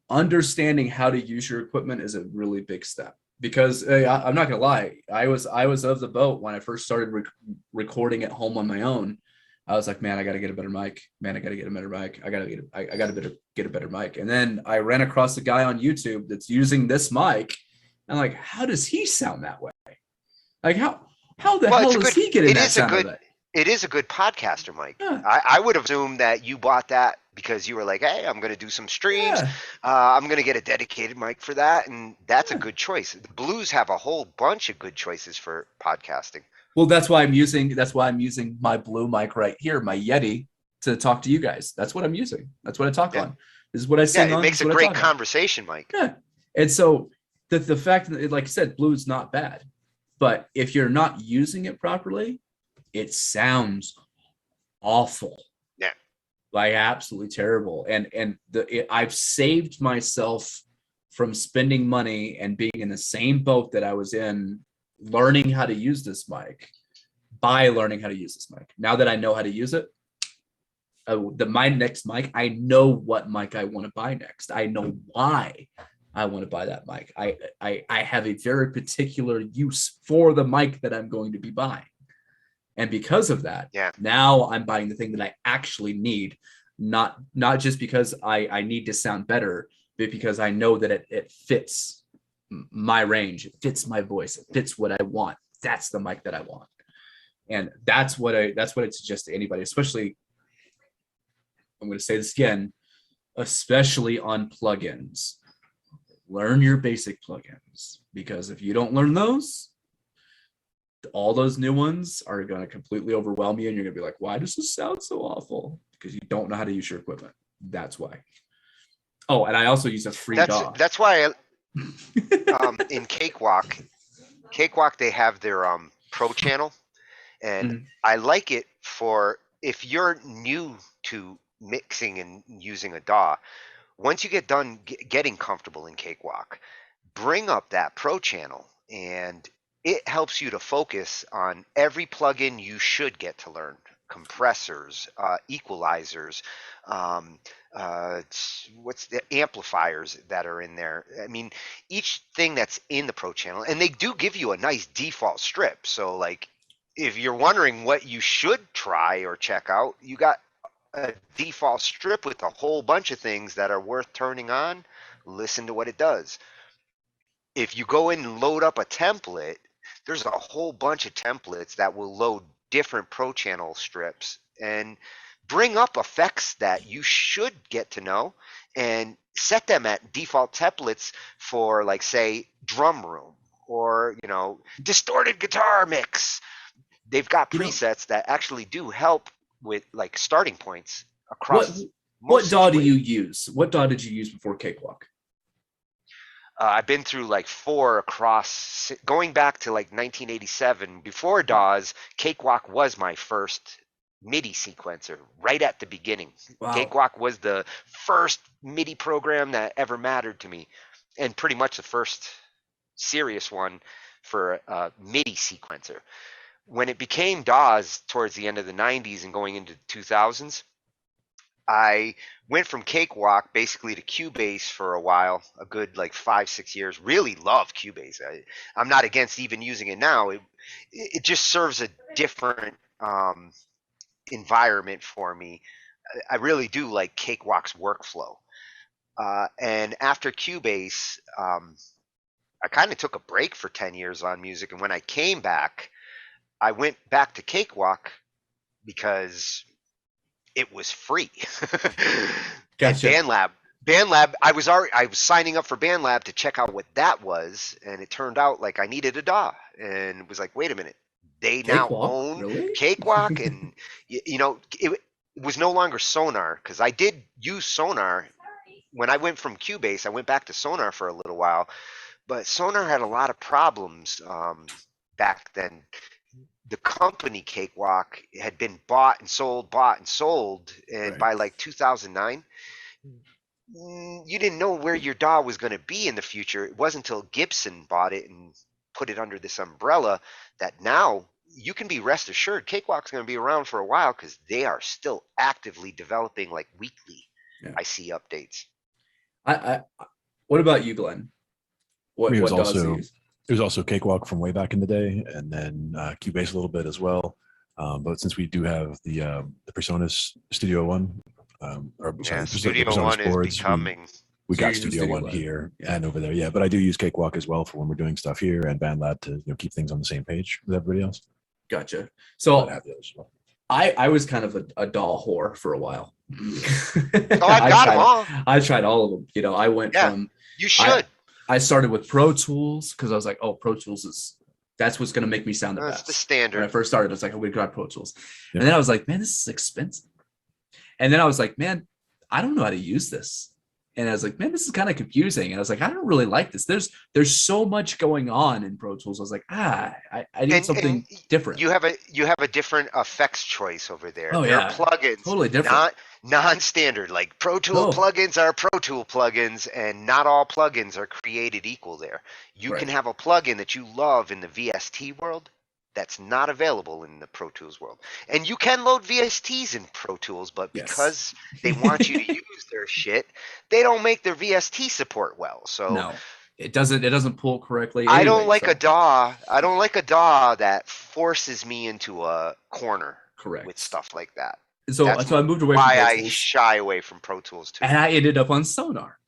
understanding how to use your equipment is a really big step. Because I'm not gonna lie, I was of the boat when I first started recording at home on my own. I was like, man, I got to get a better mic. Man, I got to get a better mic. I got to get a better mic. And then I ran across a guy on YouTube that's using this mic. I'm like, how does he sound that way? Like how the hell does he get in that sound of it? It is a good podcaster mic. Yeah. I would assume that you bought that because you were like, hey, I'm going to do some streams. Yeah. I'm going to get a dedicated mic for that. And that's a good choice. The Blues have a whole bunch of good choices for podcasting. Well, that's why I'm using my blue mic right here, my Yeti, to talk to you guys. That's what I'm using. That's what I talk on. This is what I sing on. It makes a great conversation mic. Yeah. And so the fact that, like I said, blue's not bad. But if you're not using it properly, it sounds awful. Yeah. Like absolutely terrible. And I've saved myself from spending money and being in the same boat that I was in learning how to use this mic by learning how to use this mic. Now that I know how to use it, my next mic, I know what mic I want to buy next. I know why I want to buy that mic. I have a very particular use for the mic that I'm going to be buying. And because of that, now I'm buying the thing that I actually need, not just because I need to sound better, but because I know that it fits my range, it fits my voice, it fits what I want. That's the mic that I want. And that's what I suggest to anybody, especially, I'm going to say this again, especially on plugins. Learn your basic plugins, because if you don't learn those, all those new ones are going to completely overwhelm you, and you're going to be like, why does this sound so awful? Because you don't know how to use your equipment. That's why. Oh, and I also use a free DAW. That's why in Cakewalk, they have their pro channel, and I like it for if you're new to mixing and using a DAW. Once you get done getting comfortable in Cakewalk, bring up that pro channel and it helps you to focus on every plugin you should get to learn. Compressors, equalizers, what's the amplifiers that are in there. I mean, each thing that's in the Pro Channel, and they do give you a nice default strip. So like, if you're wondering what you should try or check out, you got a default strip with a whole bunch of things that are worth turning on. Listen to what it does. If you go in and load up a template, there's a whole bunch of templates that will load different Pro Channel strips and bring up effects that you should get to know and set them at default templates for, like, say, drum room or, you know, distorted guitar mix. They've got presets that actually do help with, like, starting points across. What DAW do you use? What DAW did you use before Cakewalk? I've been through like 4 across, going back to like 1987. Before DAWs, Cakewalk was my first MIDI sequencer right at the beginning. Wow. Cakewalk was the first MIDI program that ever mattered to me, and pretty much the first serious one for a MIDI sequencer. When it became DAWs towards the end of the 90s and going into the 2000s, I went from Cakewalk basically to Cubase for a while, a good like 5-6 years. Really love Cubase. I'm not against even using it now. It just serves a different environment for me. I really do like Cakewalk's workflow. And after Cubase, I kind of took a break for 10 years on music. And when I came back, I went back to Cakewalk because it was free. Gotcha. And BandLab, I was signing up for BandLab to check out what that was, and it turned out like I needed a DAW, and it was like, wait a minute, they now own Cakewalk, and you know, it was no longer Sonar, because I did use Sonar when I went from Cubase. I went back to Sonar for a little while, but Sonar had a lot of problems back then. The company Cakewalk had been bought and sold, and Right. by like 2009, you didn't know where your DAW was going to be in the future. It wasn't until Gibson bought it and put it under this umbrella that now you can be rest assured Cakewalk's going to be around for a while, because they are still actively developing, like, weekly. Yeah. I see updates. What about you, Glenn? What DAWs do you use? It was also Cakewalk from way back in the day, and then Cubase a little bit as well. But since we do have the PreSonus Studio One, Studio One is becoming. We got Studio One here and over there, yeah. But I do use Cakewalk as well for when we're doing stuff here, and BandLab to keep things on the same page with everybody else. Gotcha. So I was kind of a DAW whore for a while. I've got them all. I tried all of them. You know, I went from. You should. I started with Pro Tools because I was like, oh, Pro Tools that's what's going to make me sound the best. That's the standard. When I first started, I was like, oh, we got Pro Tools. Yeah. And then I was like, man, this is expensive. And then I was like, man, I don't know how to use this. And I was like, man, this is kind of confusing. And I was like, I don't really like this. There's so much going on in Pro Tools. I was like, I need something different. You have a different effects choice over there. Oh, There are plugins, totally different. Non-standard. Like Pro Tool plugins are Pro Tool plugins, and not all plugins are created equal there. You can have a plugin that you love in the VST world that's not available in the Pro Tools world. And you can load VSTs in Pro Tools, but because they want you to use their shit, they don't make their VST support well. So no, it doesn't pull correctly. I don't like a DAW. I don't like a DAW that forces me into a corner. Correct. With stuff like that. So I moved away from Pro Tools. I shy away from Pro Tools too. And I ended up on Sonar.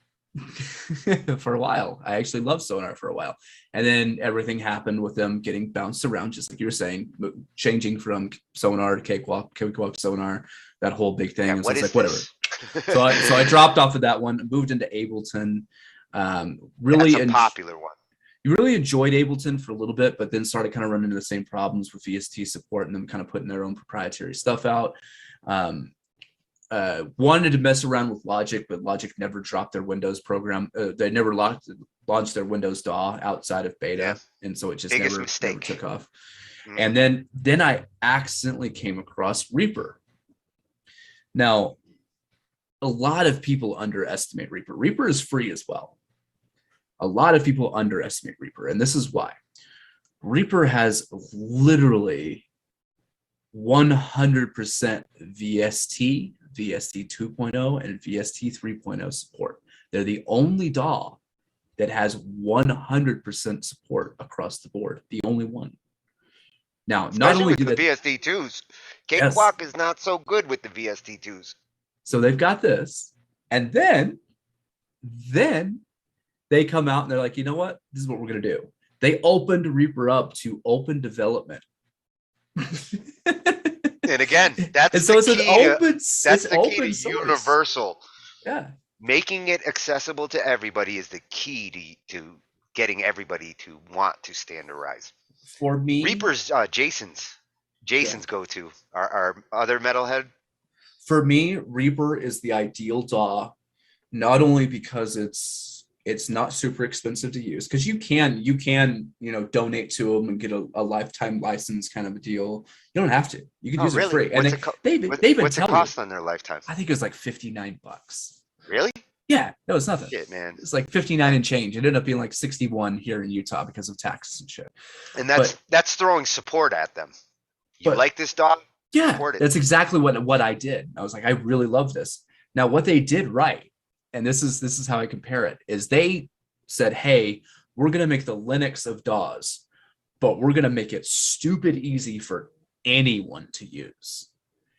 For a while. I actually loved Sonar for a while, and then everything happened with them getting bounced around, just like you were saying, changing from Sonar to Cakewalk to Sonar, that whole big thing. And so it's like whatever. so I dropped off of that one, moved into Ableton. Really That's a popular one. You really enjoyed Ableton for a little bit, but then started kind of running into the same problems with VST support and them kind of putting their own proprietary stuff out. Wanted to mess around with Logic, but Logic never dropped their Windows program. They never launched their Windows DAW outside of beta, and so it just never took off. And then I accidentally came across Reaper. Now, a lot of people underestimate Reaper. Reaper is free as well. A lot of people underestimate Reaper, and this is why. Reaper has literally 100% VST, VST 2.0, and VST 3.0 support. They're the only DAW that has 100% support across the board. The only one. Now, Especially not only with do the they, VSD2s. yes, Cakewalk is not so good with the VSD2s. so they've got this, and then they come out and they're like, you know what? This is what we're gonna do. They opened Reaper up to open development. And again, And that's so the it's an key to open, that's it's the key to open source. universal. Yeah. Making it accessible to everybody is the key to getting everybody to want to standardize. For me, Reaper's Jason's go-to. Our other metalhead. for me, Reaper is the ideal DAW, not only because it's not super expensive to use, because you can donate to them and get a lifetime license kind of a deal. You don't have to. You can Oh, use it really? free. And they've been What's it telling cost me, on their lifetime? I think it was like $59. Really? Yeah, no, it's nothing. Shit, man. It's like 59 and change. It ended up being like 61 here in Utah because of taxes and shit. And that's throwing support at them. You But like this dog? yeah, Support it. that's exactly what I did. I was like, I really love this. Now, what they did right, and this is how I compare it, is they said, hey, we're gonna make the Linux of DAWs, but we're gonna make it stupid easy for anyone to use.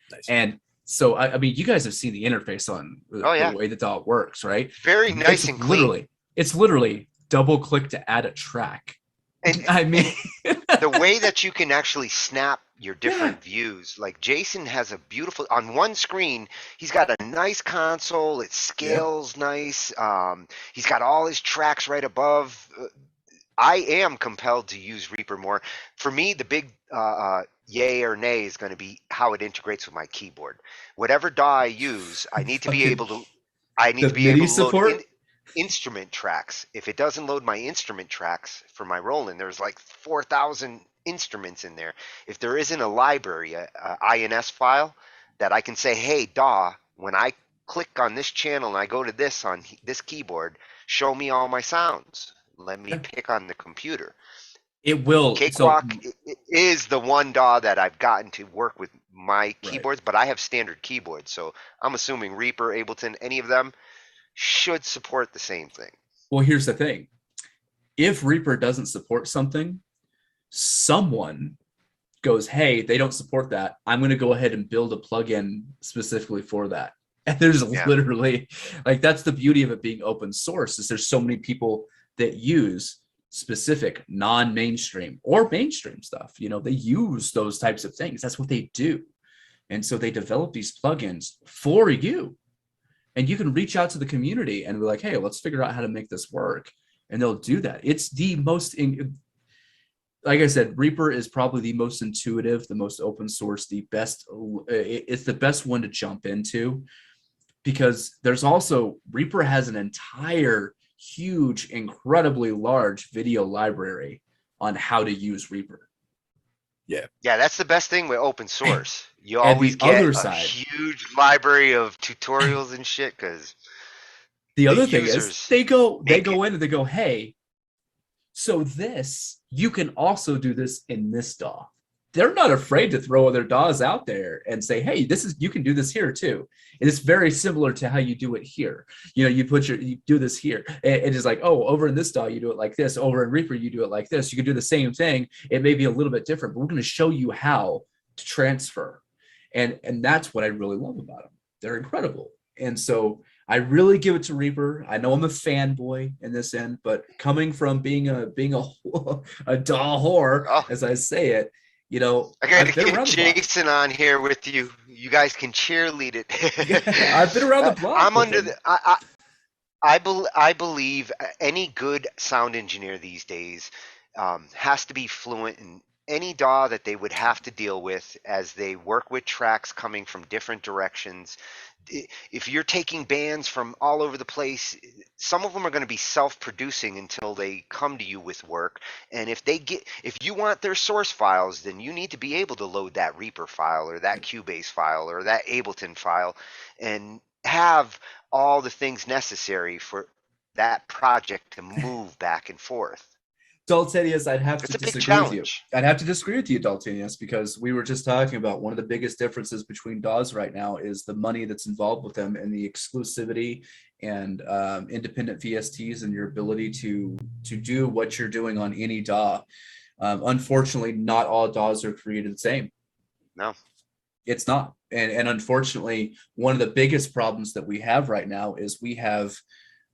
Nice. And so I mean, you guys have seen the interface on the way the DAW works, right? Very nice and clean. It's literally double click to add a track. And I mean, the way that you can actually snap your different views, like Jason has a beautiful, on one screen, he's got a nice console, it scales nice, he's got all his tracks right above. I am compelled to use Reaper more. For me, the big yay or nay is going to be how it integrates with my keyboard. Whatever DAW I use, I need to be able to load instrument tracks. If it doesn't load my instrument tracks for my Roland, there's like 4,000 instruments in there. If there isn't a library, a INS file that I can say, hey, DAW, when I click on this channel and I go to this on this keyboard, show me all my sounds. Let me pick on the computer. It will. Cakewalk is the one DAW that I've gotten to work with my keyboards, but I have standard keyboards. So I'm assuming Reaper, Ableton, any of them should support the same thing. Well, here's the thing. If Reaper doesn't support something, someone goes, hey, they don't support that. I'm going to go ahead and build a plugin specifically for that. And there's literally, like, that's the beauty of it being open source, is there's so many people that use specific non-mainstream or mainstream stuff. You know, they use those types of things. That's what they do. And so they develop these plugins for you. And you can reach out to the community and be like, hey, let's figure out how to make this work. And they'll do that. It's the most, like I said, Reaper is probably the most intuitive, the most open source, the best. It's the best one to jump into, because there's also, Reaper has an entire huge, incredibly large video library on how to use Reaper. Yeah, that's the best thing with open source. You always get a huge library of tutorials and shit, because the other thing is they go in and they go, hey, so this, you can also do this in this DAW. They're not afraid to throw other DAWs out there and say, hey, you can do this here too. And it's very similar to how you do it here. You know, you do this here. It is like, oh, over in this DAW, you do it like this. Over in Reaper, you do it like this. You can do the same thing. It may be a little bit different, but we're going to show you how to transfer. And that's what I really love about them. They're incredible. And so I really give it to Reaper. I know I'm a fanboy in this end, but coming from being a DAW whore, as I say it, you know, I gotta get Jason on here with you. You guys can cheerlead it. I've been around the block. I'm under the. I believe any good sound engineer these days has to be fluent in any DAW that they would have to deal with as they work with tracks coming from different directions. If you're taking bands from all over the place, some of them are going to be self-producing until they come to you with work. And if you want their source files, then you need to be able to load that Reaper file or that Cubase file or that Ableton file and have all the things necessary for that project to move back and forth. Daltinius, I'd have It's to a big disagree with you. challenge. I'd have to disagree with you, Daltinius, because we were just talking about one of the biggest differences between DAWs right now is the money that's involved with them and the exclusivity and independent VSTs and your ability to do what you're doing on any DAW. Unfortunately, not all DAWs are created the same. No. It's not. And unfortunately, one of the biggest problems that we have right now is we have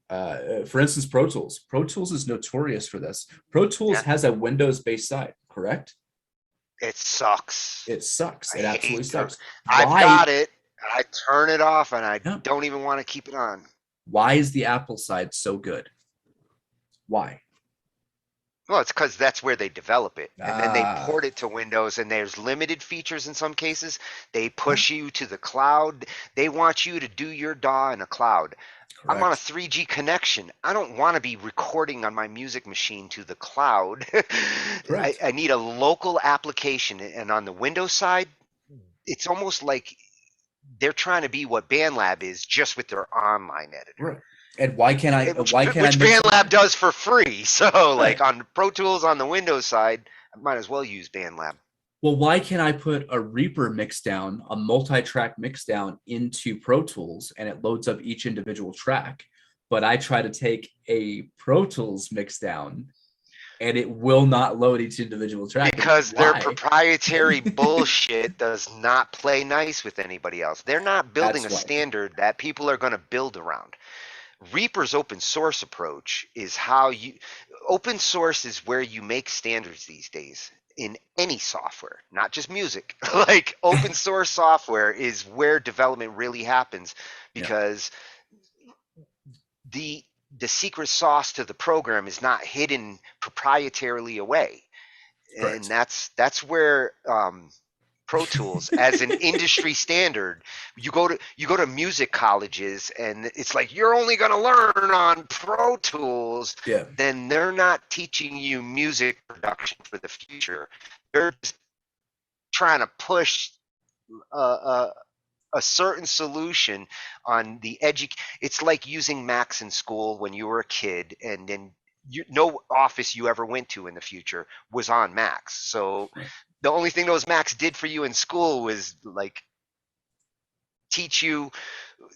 for instance, Pro Tools. Pro Tools is notorious for this. Pro Tools has a Windows-based side, correct? It sucks. It sucks. It I absolutely hate sucks. I've got it, and I turn it off, and I don't even want to keep it on. Why is the Apple side so good? Why? Well, it's because that's where they develop it, and then they port it to Windows, and there's limited features in some cases. They push you to the cloud. They want you to do your DAW in a cloud. Correct. I'm on a 3G connection. I don't want to be recording on my music machine to the cloud. I need a local application. And on the Windows side, it's almost like they're trying to be what BandLab is, just with their online editor. Right. And why can't I? Which BandLab does for free. So, like on Pro Tools on the Windows side, I might as well use BandLab. Well, why can't I put a Reaper mixdown, a multi-track mixdown into Pro Tools and it loads up each individual track? But I try to take a Pro Tools mixdown and it will not load each individual track. Because their proprietary bullshit does not play nice with anybody else. They're not building a standard that people are going to build around. Reaper's open source approach is open source is where you make standards these days. In any software, not just music. Like open source software is where development really happens, because the secret sauce to the program is not hidden proprietarily away. Correct. And that's where Pro Tools as an industry standard, you go to music colleges and it's like you're only going to learn on Pro Tools. Yeah. Then they're not teaching you music production for the future. They're just trying to push a certain solution on the it's like using Macs in school when you were a kid, and then no office you ever went to in the future was on Macs. So the only thing those Macs did for you in school was like teach you,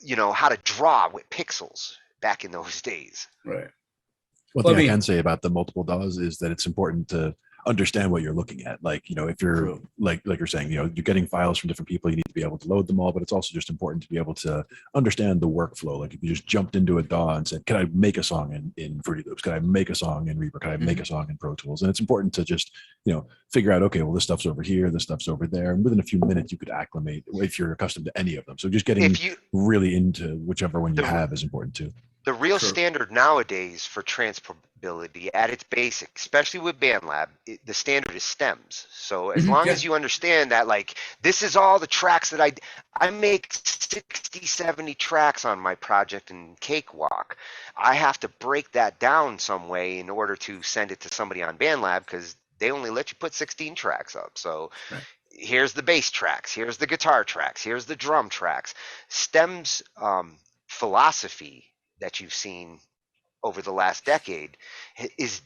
how to draw with pixels back in those days. Right. One thing I can say about the multiple DAWs is that it's important to understand what you're looking at. Like, if you're like you're saying, you're getting files from different people, you need to be able to load them all, but it's also just important to be able to understand the workflow. Like if you just jumped into a DAW and said, can I make a song in Fruity Loops? Can I make a song in Reaper? Can I make a song in Pro Tools? And it's important to just, figure out, okay, well, this stuff's over here, this stuff's over there. And within a few minutes, you could acclimate if you're accustomed to any of them. So just getting really into whichever one you have is important too. The real standard nowadays for transferability at its basic, especially with BandLab, the standard is stems. So as long as you understand that, like, this is all the tracks that I make 60, 70 tracks on my project in Cakewalk. I have to break that down some way in order to send it to somebody on BandLab, because they only let you put 16 tracks up. So here's the bass tracks, here's the guitar tracks, here's the drum tracks. Stems philosophy that you've seen over the last decade is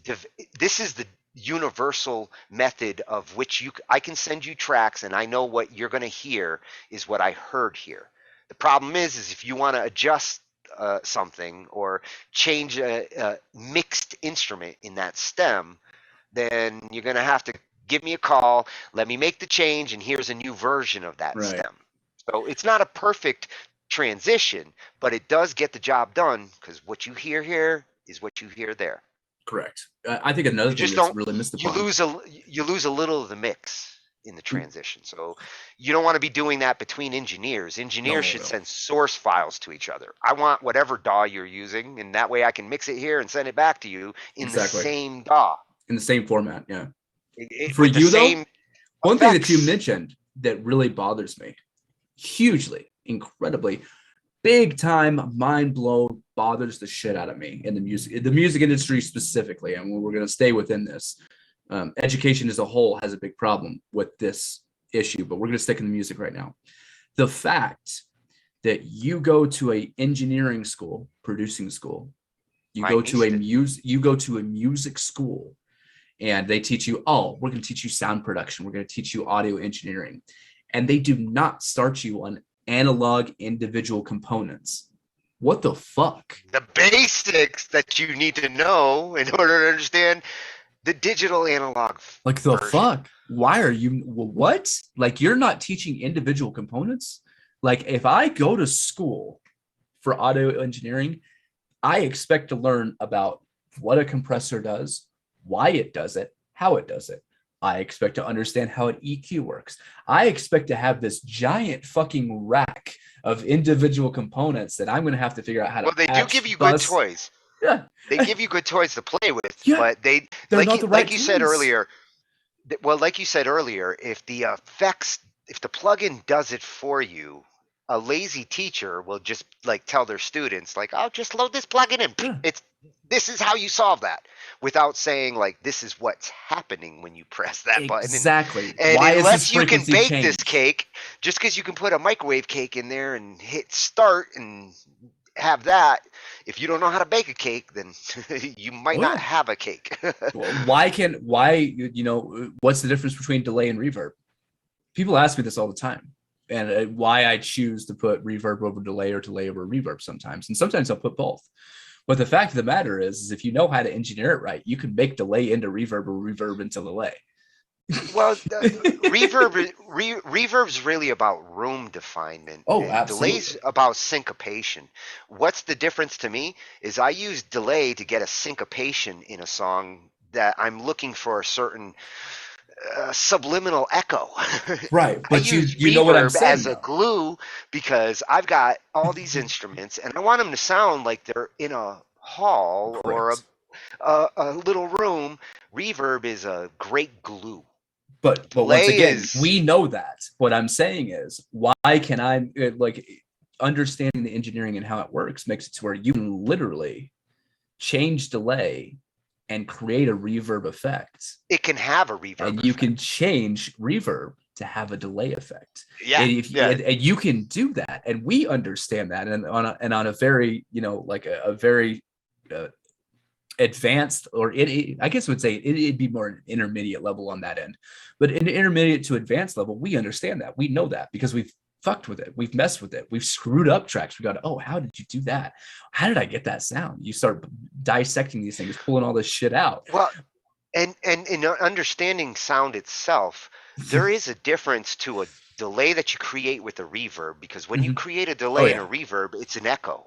this is the universal method of which I can send you tracks and I know what you're going to hear is what I heard here. The problem is if you want to adjust something or change a mixed instrument in that stem, then you're going to have to give me a call, let me make the change, and here's a new version of that stem. So it's not a perfect transition, but it does get the job done, because what you hear here is what you hear there. Correct. I think another thing that's really missed the point. You lose a little of the mix in the transition. So you don't want to be doing that between engineers. Engineers should send source files to each other. I want whatever DAW you're using, and that way I can mix it here and send it back to you in the same DAW. In the same format, yeah. For you though, one thing that you mentioned that really bothers me hugely, incredibly, big time, mind blown, bothers the shit out of me in the music industry specifically, and we're going to stay within this. Education as a whole has a big problem with this issue, but we're going to stick in the music right now. The fact that you go to a engineering school, producing school, you go to a music school, and they teach you, oh, we're going to teach you sound production, we're going to teach you audio engineering, and they do not start you on analog individual components. What the fuck? The basics that you need to know in order to understand the digital analog like the version. fuck, why are you, what, like you're not teaching individual components? Like if I go to school for audio engineering, I expect to learn about what a compressor does, why it does it, how it does it. I expect to understand how an EQ works. I expect to have this giant fucking rack of individual components that I'm going to have to figure out how to. Well, they do give you good toys. Yeah, they give you good toys to play with. Yeah, but they're like not you, the right like you said toys. earlier. Well, like you said earlier, if the effects, if the plugin does it for you, a lazy teacher will just like tell their students like, "Oh, just load this plugin in. Yeah. This is how you solve that," without saying like, "This is what's happening when you press that button." Exactly. And Why is unless this you can frequency bake change? this cake, just because you can put a microwave cake in there and hit start and have that, if you don't know how to bake a cake, then you might not have a cake. What's the difference between delay and reverb? People ask me this all the time, and why I choose to put reverb over delay or delay over reverb sometimes, and sometimes I'll put both. But the fact of the matter is if you know how to engineer it right, you can make delay into reverb or reverb into delay. Well, reverb's really about room definement. Oh, and absolutely. Delay's about syncopation. What's the difference to me is I use delay to get a syncopation in a song that I'm looking for a certain subliminal echo. Right, but I use you know what I'm reverb saying as a glue because I've got all these instruments and I want them to sound like they're in a hall or a little room. Reverb is a great glue. But once again, we know that. What I'm saying is, why can I like understanding the engineering and how it works makes it to where you can literally change delay and create a reverb effect. It can have a reverb and you can change reverb to have a delay effect. Yeah, and you can do that, and we understand that, and on a very like a very advanced, or I guess I would say it'd be more an intermediate level on that end, but in intermediate to advanced level, we understand that, we know that because we've fucked with it, we've messed with it, we've screwed up tracks. We got, oh, how did you do that? How did I get that sound? You start dissecting these things, pulling all this shit out. Well, and in understanding sound itself, there is a difference to a delay that you create with a reverb, because when you create a delay in a reverb, it's an echo.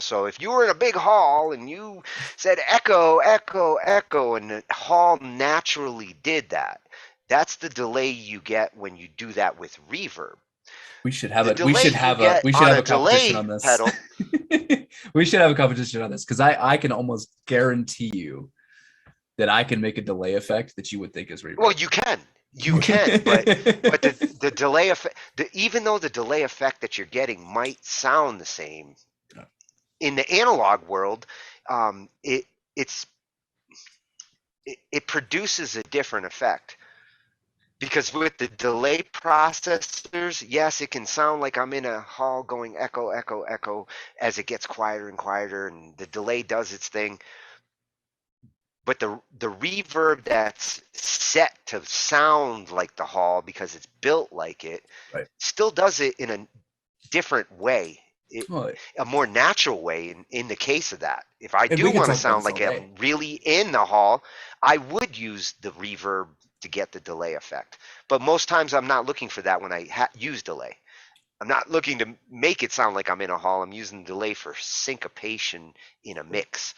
So if you were in a big hall and you said echo, echo, echo, and the hall naturally did that, that's the delay you get when you do that with reverb. We should have a competition on this. We should have a competition on this, because I can almost guarantee you that I can make a delay effect that you would think is reverb. Well, you can, but the delay effect, even though the delay effect that you're getting might sound the same, in the analog world, it produces a different effect. Because with the delay processors, yes, it can sound like I'm in a hall going echo, echo, echo as it gets quieter and quieter, and the delay does its thing. But the reverb that's set to sound like the hall because it's built like it, still does it in a different way, a more natural way in the case of that. If I do want to sound like I'm really in the hall, I would use the reverb to get the delay effect. But most times I'm not looking for that when I use delay. I'm not looking to make it sound like I'm in a hall. I'm using delay for syncopation in a mix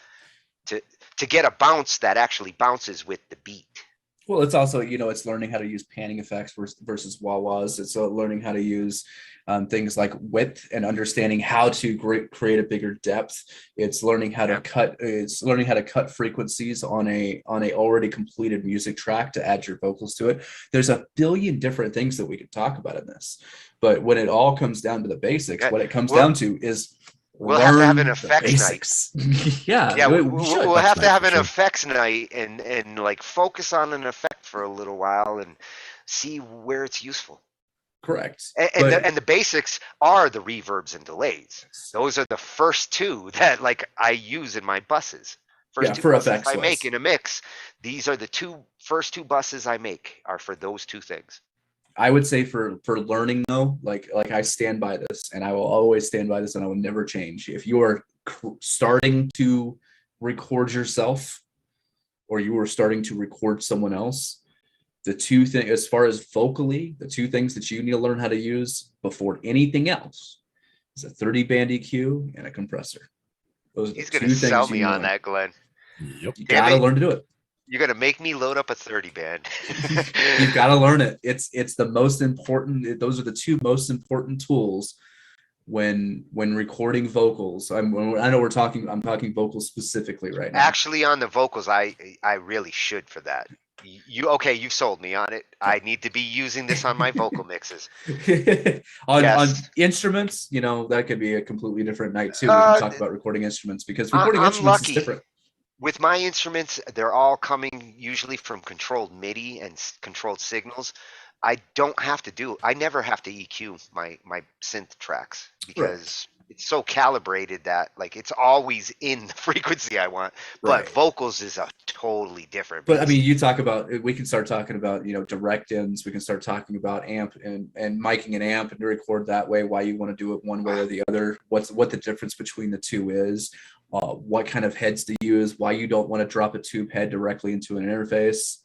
to get a bounce that actually bounces with the beat. Well, it's also, it's learning how to use panning effects versus wah-wahs. It's learning how to use things like width and understanding how to create a bigger depth. It's learning how to cut. It's learning how to cut frequencies on a already completed music track to add your vocals to it. There's a billion different things that we could talk about in this, but when it all comes down to the basics, what it comes down to is we'll have to have an effects night. We'll have to have an effects night and like focus on an effect for a little while and see where it's useful. Correct. And the basics are the reverbs and delays. Those are the first two that like I use in my buses First Yeah, two for buses effects I make wise. in a mix. These are the first two buses I make are for those two things. I would say for learning though, like I stand by this, and I will always stand by this, and I will never change. If you are starting to record yourself, or you are starting to record someone else, the two things, as far as vocally, the two things that you need to learn how to use before anything else is a 30 band EQ and a compressor. Those are the He's gonna two sell things me you on learn. that, Glenn. Yep. You Damn gotta it. learn to do it. You're gonna make me load up a 30 band. You've got to learn it. It's the most important. Those are the two most important tools when recording vocals. I know I'm talking vocals specifically right now. Actually, on the vocals, I really should for that. Okay? You sold me on it. I need to be using this on my vocal mixes. on Yes. instruments, that could be a completely different night too. We can talk about recording instruments, because recording I'm instruments is lucky. different. With my instruments, they're all coming usually from controlled MIDI and controlled signals. I don't have to I never have to EQ my synth tracks because it's so calibrated that like it's always in the frequency I want. But Right. vocals is a totally different But I beast. mean, you talk about, we can start talking about, direct ins. We can start talking about amp and miking an amp and to record that way. Why you want to do it one way or the other? What the difference between the two is? What kind of heads to use? Why you don't want to drop a tube head directly into an interface?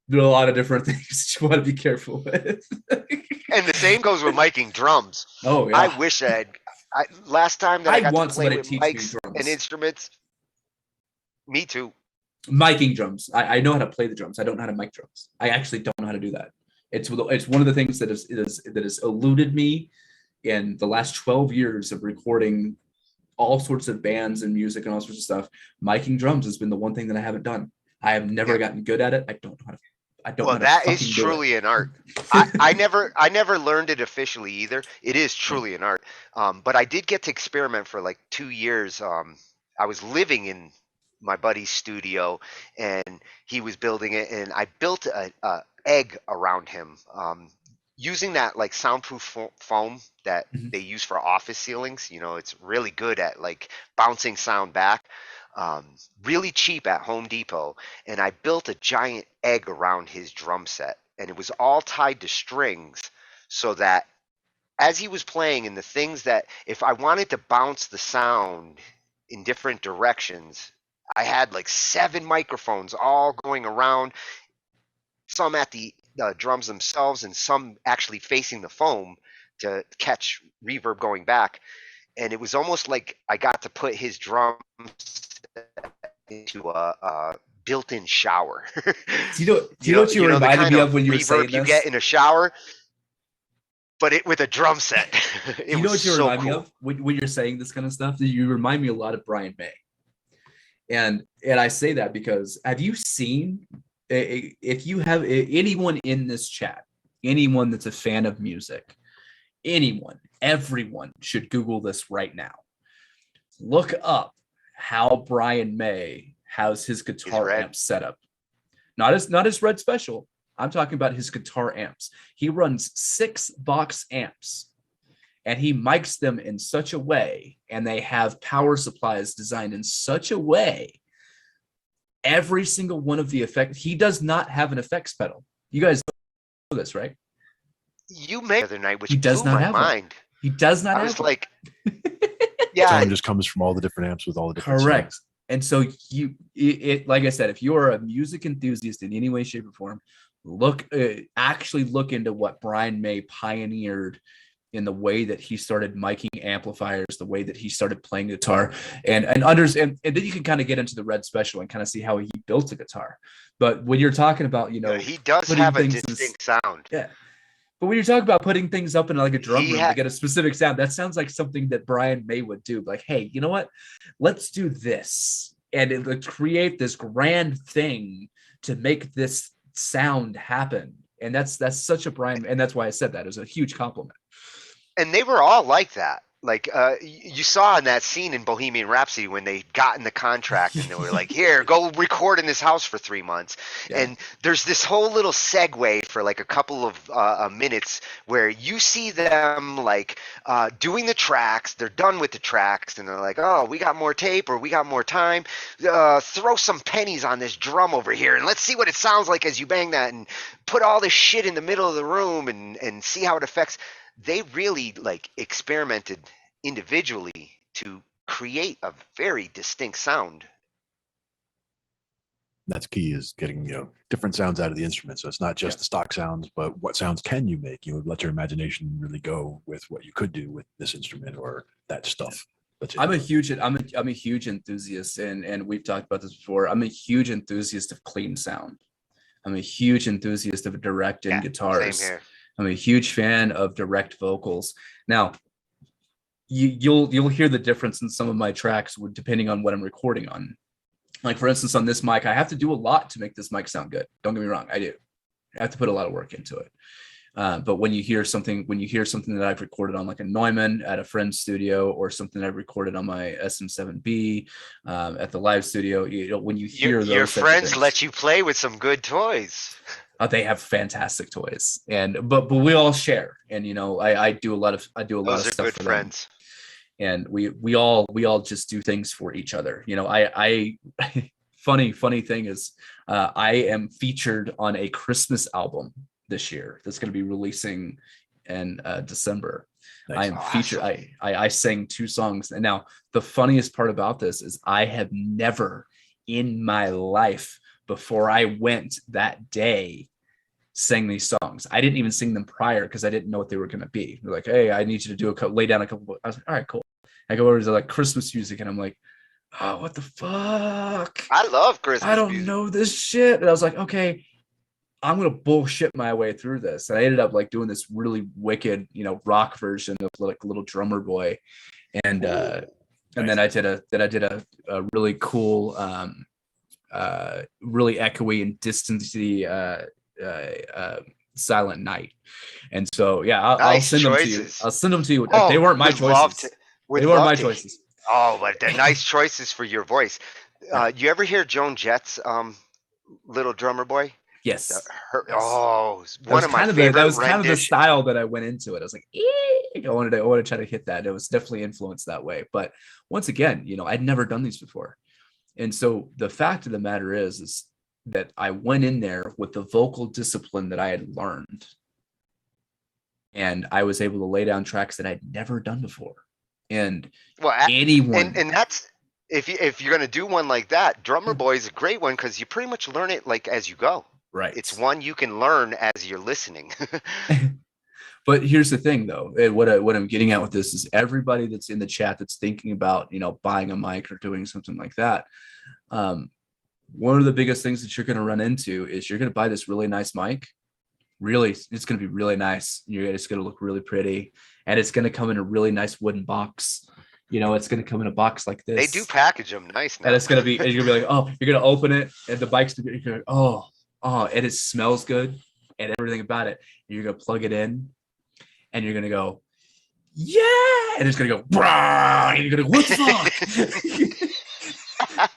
There are a lot of different things you want to be careful with. And the same goes with miking drums. Oh yeah. I wish last time that I got want to play somebody with to teach me mics drums. and instruments. Me too. Miking drums. I know how to play the drums. I don't know how to mic drums. I actually don't know how to do that. It's one of the things that has eluded me in the last 12 years of recording all sorts of bands and music and all sorts of stuff. Miking drums has been the one thing that I haven't done. I have never gotten good at it. I don't know how to. Well, that is truly an art. I never learned it officially either. It is truly an art. But I did get to experiment for like 2 years. I was living in my buddy's studio and he was building it, and I built a egg around him using that like soundproof foam that they use for office ceilings. It's really good at like bouncing sound back. Really cheap at Home Depot, and I built a giant egg around his drum set, and it was all tied to strings so that as he was playing, and the things that if I wanted to bounce the sound in different directions, I had like 7 microphones all going around, some at the drums themselves and some actually facing the foam to catch reverb going back. And it was almost like I got to put his drums into a built-in shower. Do you know what you reminded me of when you were saying reverb you this? get in a shower, but it with a drum set. You know what you remind me of when you're saying this kind of stuff? You remind me a lot of Brian May. And I say that because have you seen, if you have anyone in this chat, anyone that's a fan of music, everyone should Google this right now. Look up how Brian May has his guitar amp set up. Not his Red Special. I'm talking about his guitar amps. He runs 6 box amps, and he mics them in such a way, and they have power supplies designed in such a way. Every single one of the effects, he does not have an effects pedal. You guys know this, right? You made the other night, which He does blew not my have mind. One. He does not I have was one. like, yeah, Sound just comes from all the different amps with all the different correct. sounds. And so like I said, if you are a music enthusiast in any way, shape, or form, actually look into what Brian May pioneered in the way that he started miking amplifiers, the way that he started playing guitar, and then you can kind of get into the Red Special and kind of see how he built a guitar. But when you're talking about, he does have a distinct sound. Yeah. But when you're talking about putting things up in like a drum room to get a specific sound, that sounds like something that Brian May would do. Like, hey, you know what? Let's do this. And it would create this grand thing to make this sound happen. And that's such a Brian, and that's why I said that. It was a huge compliment. And they were all like that. like you saw in that scene in Bohemian Rhapsody when they got in the contract and they were like, here, go record in this house for 3 months. Yeah. And there's this whole little segue for like a couple of minutes where you see them like doing the tracks. They're done with the tracks and they're like, oh, we got more tape or we got more time. Throw some pennies on this drum over here and let's see what it sounds like as you bang that, and put all this shit in the middle of the room and see how it affects. They really like experimented individually to create a very distinct sound. That's key, is getting, different sounds out of the instrument. So it's not just the stock sounds, but what sounds can you make? Let your imagination really go with what you could do with this instrument or that stuff. I'm a huge enthusiast, and we've talked about this before. I'm a huge enthusiast of clean sound. I'm a huge enthusiast of directing guitars. Same here. I'm a huge fan of direct vocals. Now, you'll hear the difference in some of my tracks depending on what I'm recording on. Like for instance, on this mic, I have to do a lot to make this mic sound good. Don't get me wrong, I do. I have to put a lot of work into it. But when you hear something that I've recorded on like a Neumann at a friend's studio, or something I've recorded on my SM7B at the live studio, when you hear your friends let you play with some good toys. They have fantastic toys, but we all share, and I do a lot of Those are stuff good for friends. Them. And we all just do things for each other. I funny thing is, I am featured on a Christmas album this year that's going to be releasing in December. Nice. I am featured. I sang 2 songs, and now the funniest part about this is I have never in my life before I went that day sang these songs. I didn't even sing them prior because I didn't know what they were going to be. They're like, hey, I need you to do lay down a couple. I was like, all right, cool. I go over to like Christmas music, and I'm like, oh, what the fuck? I love Christmas I don't music. know this shit. And I was like, okay, I'm gonna bullshit my way through this. And I ended up like doing this really wicked, rock version of like Little Drummer Boy, and then I did a really cool, really echoey and distancy Silent Night. And so I'll send them to you. I'll send them to you. They weren't my choices. They weren't my choices. Oh, but they're nice choices for your voice. You ever hear Joan Jett's Little Drummer Boy? Yes. One of my favorite. That was kind of the style that I went into it. I was like, I wanted to try to hit that. It was definitely influenced that way. But once again, I'd never done these before. And so the fact of the matter is that I went in there with the vocal discipline that I had learned. And I was able to lay down tracks that I'd never done before. And anyone. And that's, if you're going to do one like that, Drummer Boy is a great one because you pretty much learn it like as you go. Right. It's one you can learn as you're listening. But here's the thing, though. What I'm getting at with this is everybody that's in the chat that's thinking about, buying a mic or doing something like that. One of the biggest things that you're going to run into is you're going to buy this really nice mic. Really, it's going to be really nice. It's going to look really pretty, and it's going to come in a really nice wooden box. It's going to come in a box like this. They do package them nice now. And it's going to be, and you're going to be like, oh, you're going to open it, and the bike's going to be like, oh, and it smells good, and everything about it. And you're going to plug it in, and you're going to go, yeah, and it's going to go, brah, and you're going to go, what the fuck?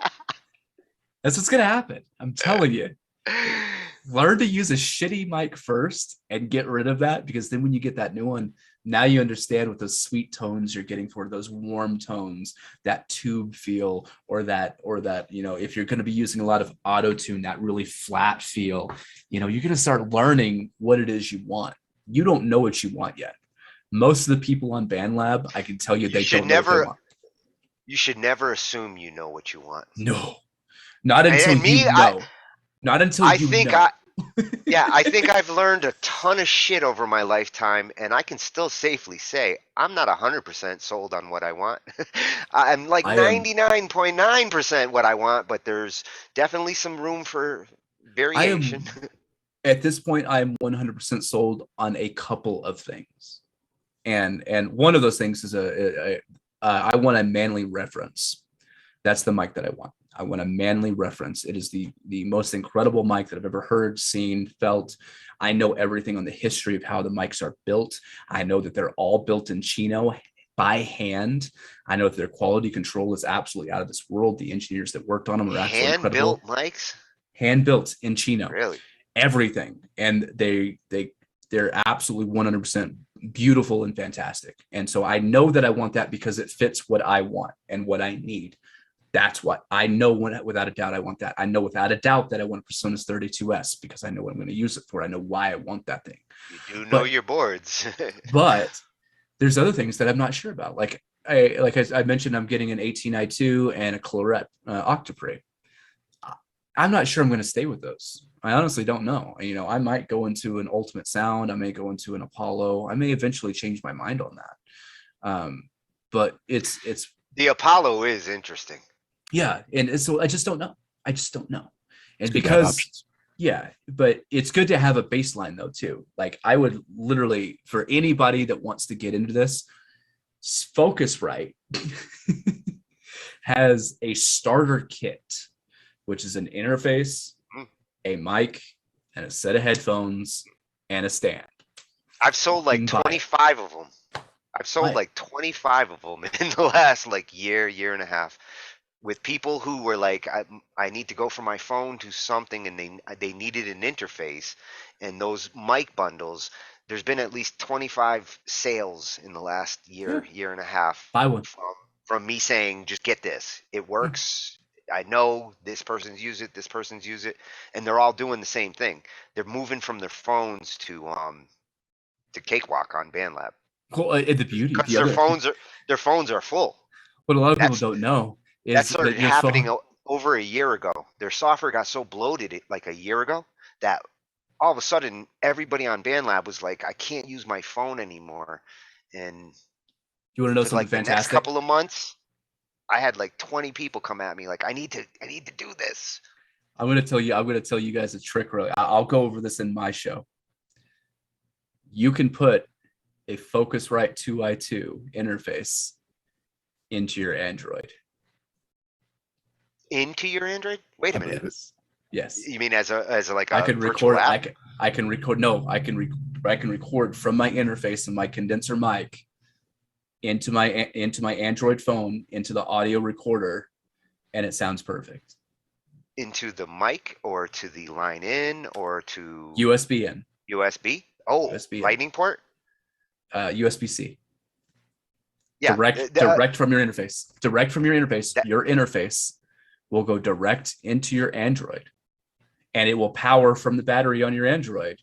That's what's going to happen. I'm telling you. Learn to use a shitty mic first and get rid of that, because then when you get that new one, now you understand what those sweet tones you're getting for, those warm tones, that tube feel, or that, if you're going to be using a lot of auto tune, that really flat feel, you're going to start learning what it is you want. You don't know what you want yet. Most of the people on BandLab, I can tell you, they don't know what they want. You should never assume you know what you want. No, not until you know. Not until I you think know. I think I've learned a ton of shit over my lifetime, and I can still safely say I'm not 100% sold on what I want. I'm like 99.9% what I want, but there's definitely some room for variation. At this point, I'm 100% sold on a couple of things, and one of those things is I want a manly reference. That's the mic that I want. I want a manly reference. It is the most incredible mic that I've ever heard, seen, felt. I know everything on the history of how the mics are built. I know that they're all built in Chino, by hand. I know that their quality control is absolutely out of this world. The engineers that worked on them are actually incredible. Hand-built mics? Hand-built in Chino. Really? Everything. And they're absolutely 100% beautiful and fantastic. And so I know that I want that because it fits what I want and what I need. That's what I know. Without a doubt, I want that. I know without a doubt that I want a PreSonus 32S because I know what I'm going to use it for. I know why I want that thing. You do know your boards. But there's other things that I'm not sure about. Like I mentioned, I'm getting an 18i2 and a Claret Octoprix. I'm not sure I'm going to stay with those. I honestly don't know. You know, I might go into an Ultimate Sound. I may go into an Apollo. I may eventually change my mind on that. But it's the Apollo is interesting. Yeah, and so I just don't know. And because yeah, but it's good to have a baseline though too. Like I would literally, for anybody that wants to get into this, Focusrite has a starter kit, which is an interface, a mic, and a set of headphones and a stand. I've sold like 25 of them. I've sold like 25 of them in the last like year and a half, with people who were like, I need to go from my phone to something, and they needed an interface, and those mic bundles. There's been at least 25 sales in the last year and a half. Buy one. From me saying, just get this. It works. I know this person's used it. This person's used it, and they're all doing the same thing. They're moving from their phones to Cakewalk on BandLab. Cool. The beauty, because their phones are full. What a lot of people don't know is that started happening over a year ago. Their software got so bloated like a year ago that all of a sudden everybody on BandLab was like, I can't use my phone anymore. And you want to know something fantastic? The next couple of months, I had like 20 people come at me like, I need to do this. I'm going to tell you guys a trick. Really, I'll go over this in my show. You can put a Focusrite 2i2 interface into your Android. Into your Android? Wait a minute. Yes. You mean as a like a I can virtual record. app? I can record. No, I can record from my interface and my condenser mic into my Android phone into the audio recorder, and it sounds perfect. Into the mic or to the line in or to USB in. USB? Oh, USB Lightning port? USB-C. Yeah. Direct from your interface. Direct from your interface. Your interface will go direct into your Android, and it will power from the battery on your Android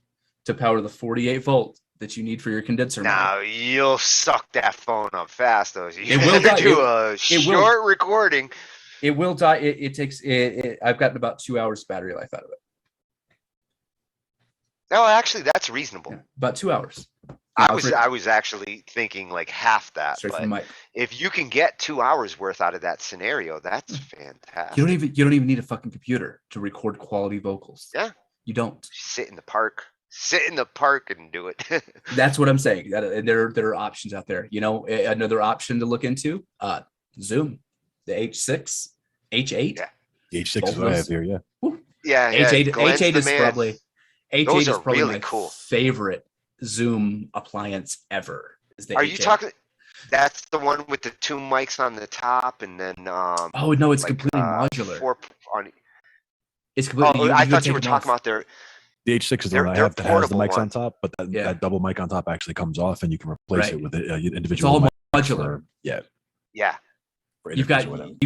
to power the 48 volt that you need for your condenser. Now you'll suck that phone up fast, though. You it will do a short recording. It will die. It takes. I've gotten about 2 hours battery life out of it. No, actually, that's reasonable. Yeah, about 2 hours. I was actually thinking like half that. But if you can get 2 hours worth out of that scenario, that's fantastic. You don't even need a fucking computer to record quality vocals. Yeah, you don't. Sit in the park and do it. That's what I'm saying. There are options out there. You know, another option to look into. Zoom, the H6, H8. Yeah, the H6 is what I have here. Yeah. Woo. Yeah. H8 is probably. H8 is probably really my favorite Zoom appliance ever. Are you talking? That's the one with the two mics on the top, and then. Oh no, it's like, completely modular. It's completely. I thought you were talking about their. The H6 is the one I have that has the mics on top, but that double mic on top actually comes off, and you can replace it with an individual. It's all modular. Yeah. You've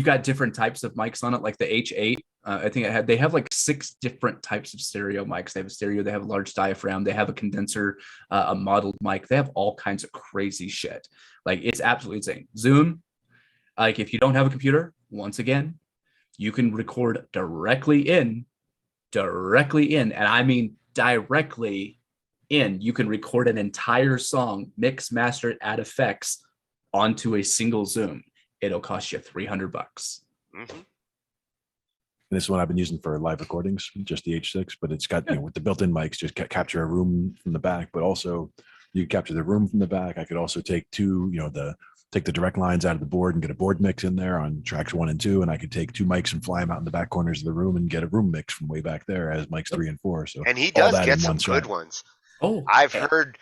got different types of mics on it, like the H8. I think they have like 6 different types of stereo mics. They have a stereo, they have a large diaphragm, they have a condenser, a modeled mic. They have all kinds of crazy shit. Like it's absolutely insane. Zoom, like if you don't have a computer, once again, you can record directly in, and I mean directly in. You can record an entire song, mix, master it, add effects onto a single Zoom. It'll cost you $300. Mm-hmm. And this is one I've been using for live recordings, just the H6, but it's got, with the built-in mics, just capture a room from the back, but also you capture the room from the back. I could also take take the direct lines out of the board and get a board mix in there on tracks 1 and 2. And I could take 2 mics and fly them out in the back corners of the room and get a room mix from way back there as mics 3 and 4. So and he does get some good ones. Oh, I've heard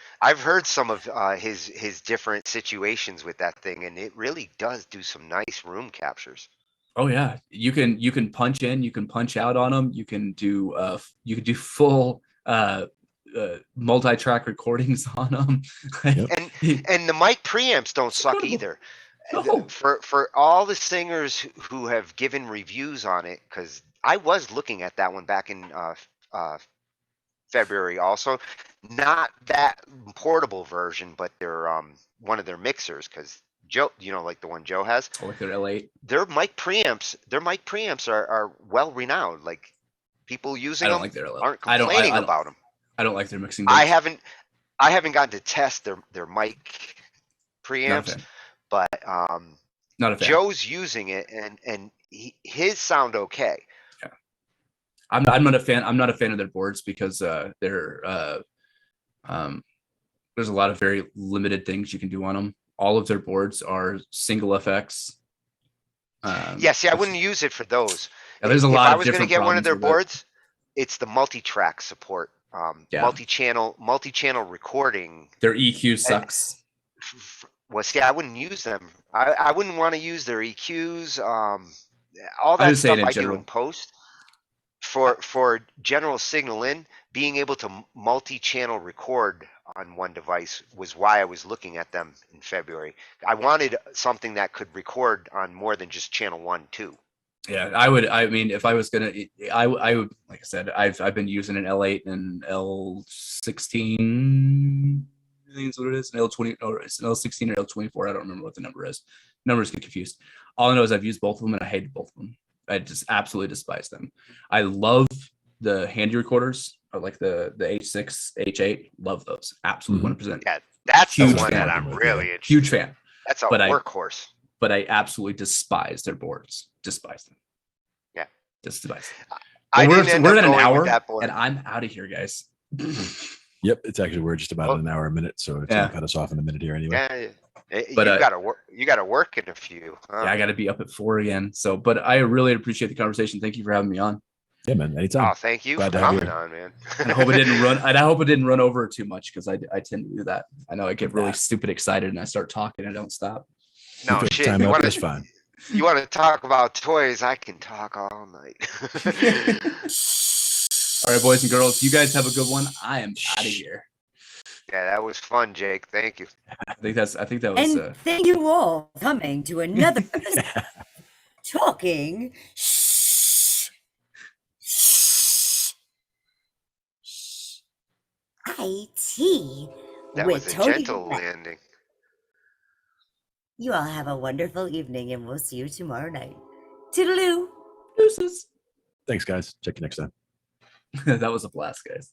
some of his different situations with that thing, and it really does do some nice room captures. oh yeah, you can punch in, you can punch out on them. You can do full multi-track recordings on them. Yep. And the mic preamps don't suck either. No. For all the singers who have given reviews on it, because I was looking at that one back in February also, not that portable version, but their one of their mixers, because Joe, like the one Joe has, Like their L8. their mic preamps are well renowned. Like people using I don't them like their L8. aren't complaining about them. I don't like their mixing I boards. haven't gotten to test their mic preamps, but not a fan. Joe's using it, and his sound okay. Yeah, I'm not a fan. I'm not a fan of their boards because there's a lot of very limited things you can do on them. All of their boards are single FX. Yeah, see, I wouldn't use it for those. Yeah, there's a if lot I of was going to different get one of problems their with it. boards, it's the multi-track support, Yeah. multi-channel recording. Their EQ sucks. Well, see, I wouldn't use them. I wouldn't want to use their EQs. All that just saying stuff in I do general. in post. For general signal in, being able to multi-channel record on one device was why I was looking at them in February. I wanted something that could record on more than just channel 1, 2. Yeah, I would. I mean, if I was gonna, I would. Like I said, I've been using an L8 and L16. I think that's what it is. An L20 or it's an L16 or L24. I don't remember what the number is. Numbers get confused. All I know is I've used both of them and I hated both of them. I just absolutely despise them. I love the handy recorders, or like the H6, H8. Love those. Absolutely 100%. Yeah, that's Huge the one fan. that I'm really interested. Huge fan. That's a But workhorse. But I absolutely despise their boards. Despise them. Yeah. Despise them. We're at an hour, and I'm out of here, guys. Yep, it's actually we're just about an hour a minute, so it's gonna cut us off in a minute here anyway. Yeah. But you gotta work in a few. Huh? Yeah, I gotta be up at 4 again. So, but I really appreciate the conversation. Thank you for having me on. Yeah, man. Anytime. Oh, thank you for coming on, man. I hope it didn't run. I hope it didn't run over too much because I tend to do that. I know I get really stupid excited and I start talking and I don't stop. No shit. Time out is fine. You want to talk about toys? I can talk all night. All right, boys and girls, you guys have a good one. I am out of here. Yeah, that was fun, Jake. Thank you. I think that was. And thank you all for coming to another episode of Talking Shhh I.T. That with was a Tony gentle Black. landing. You all have a wonderful evening, and we'll see you tomorrow night. Toodaloo. Deuces. Thanks, guys. Check you next time. That was a blast, guys.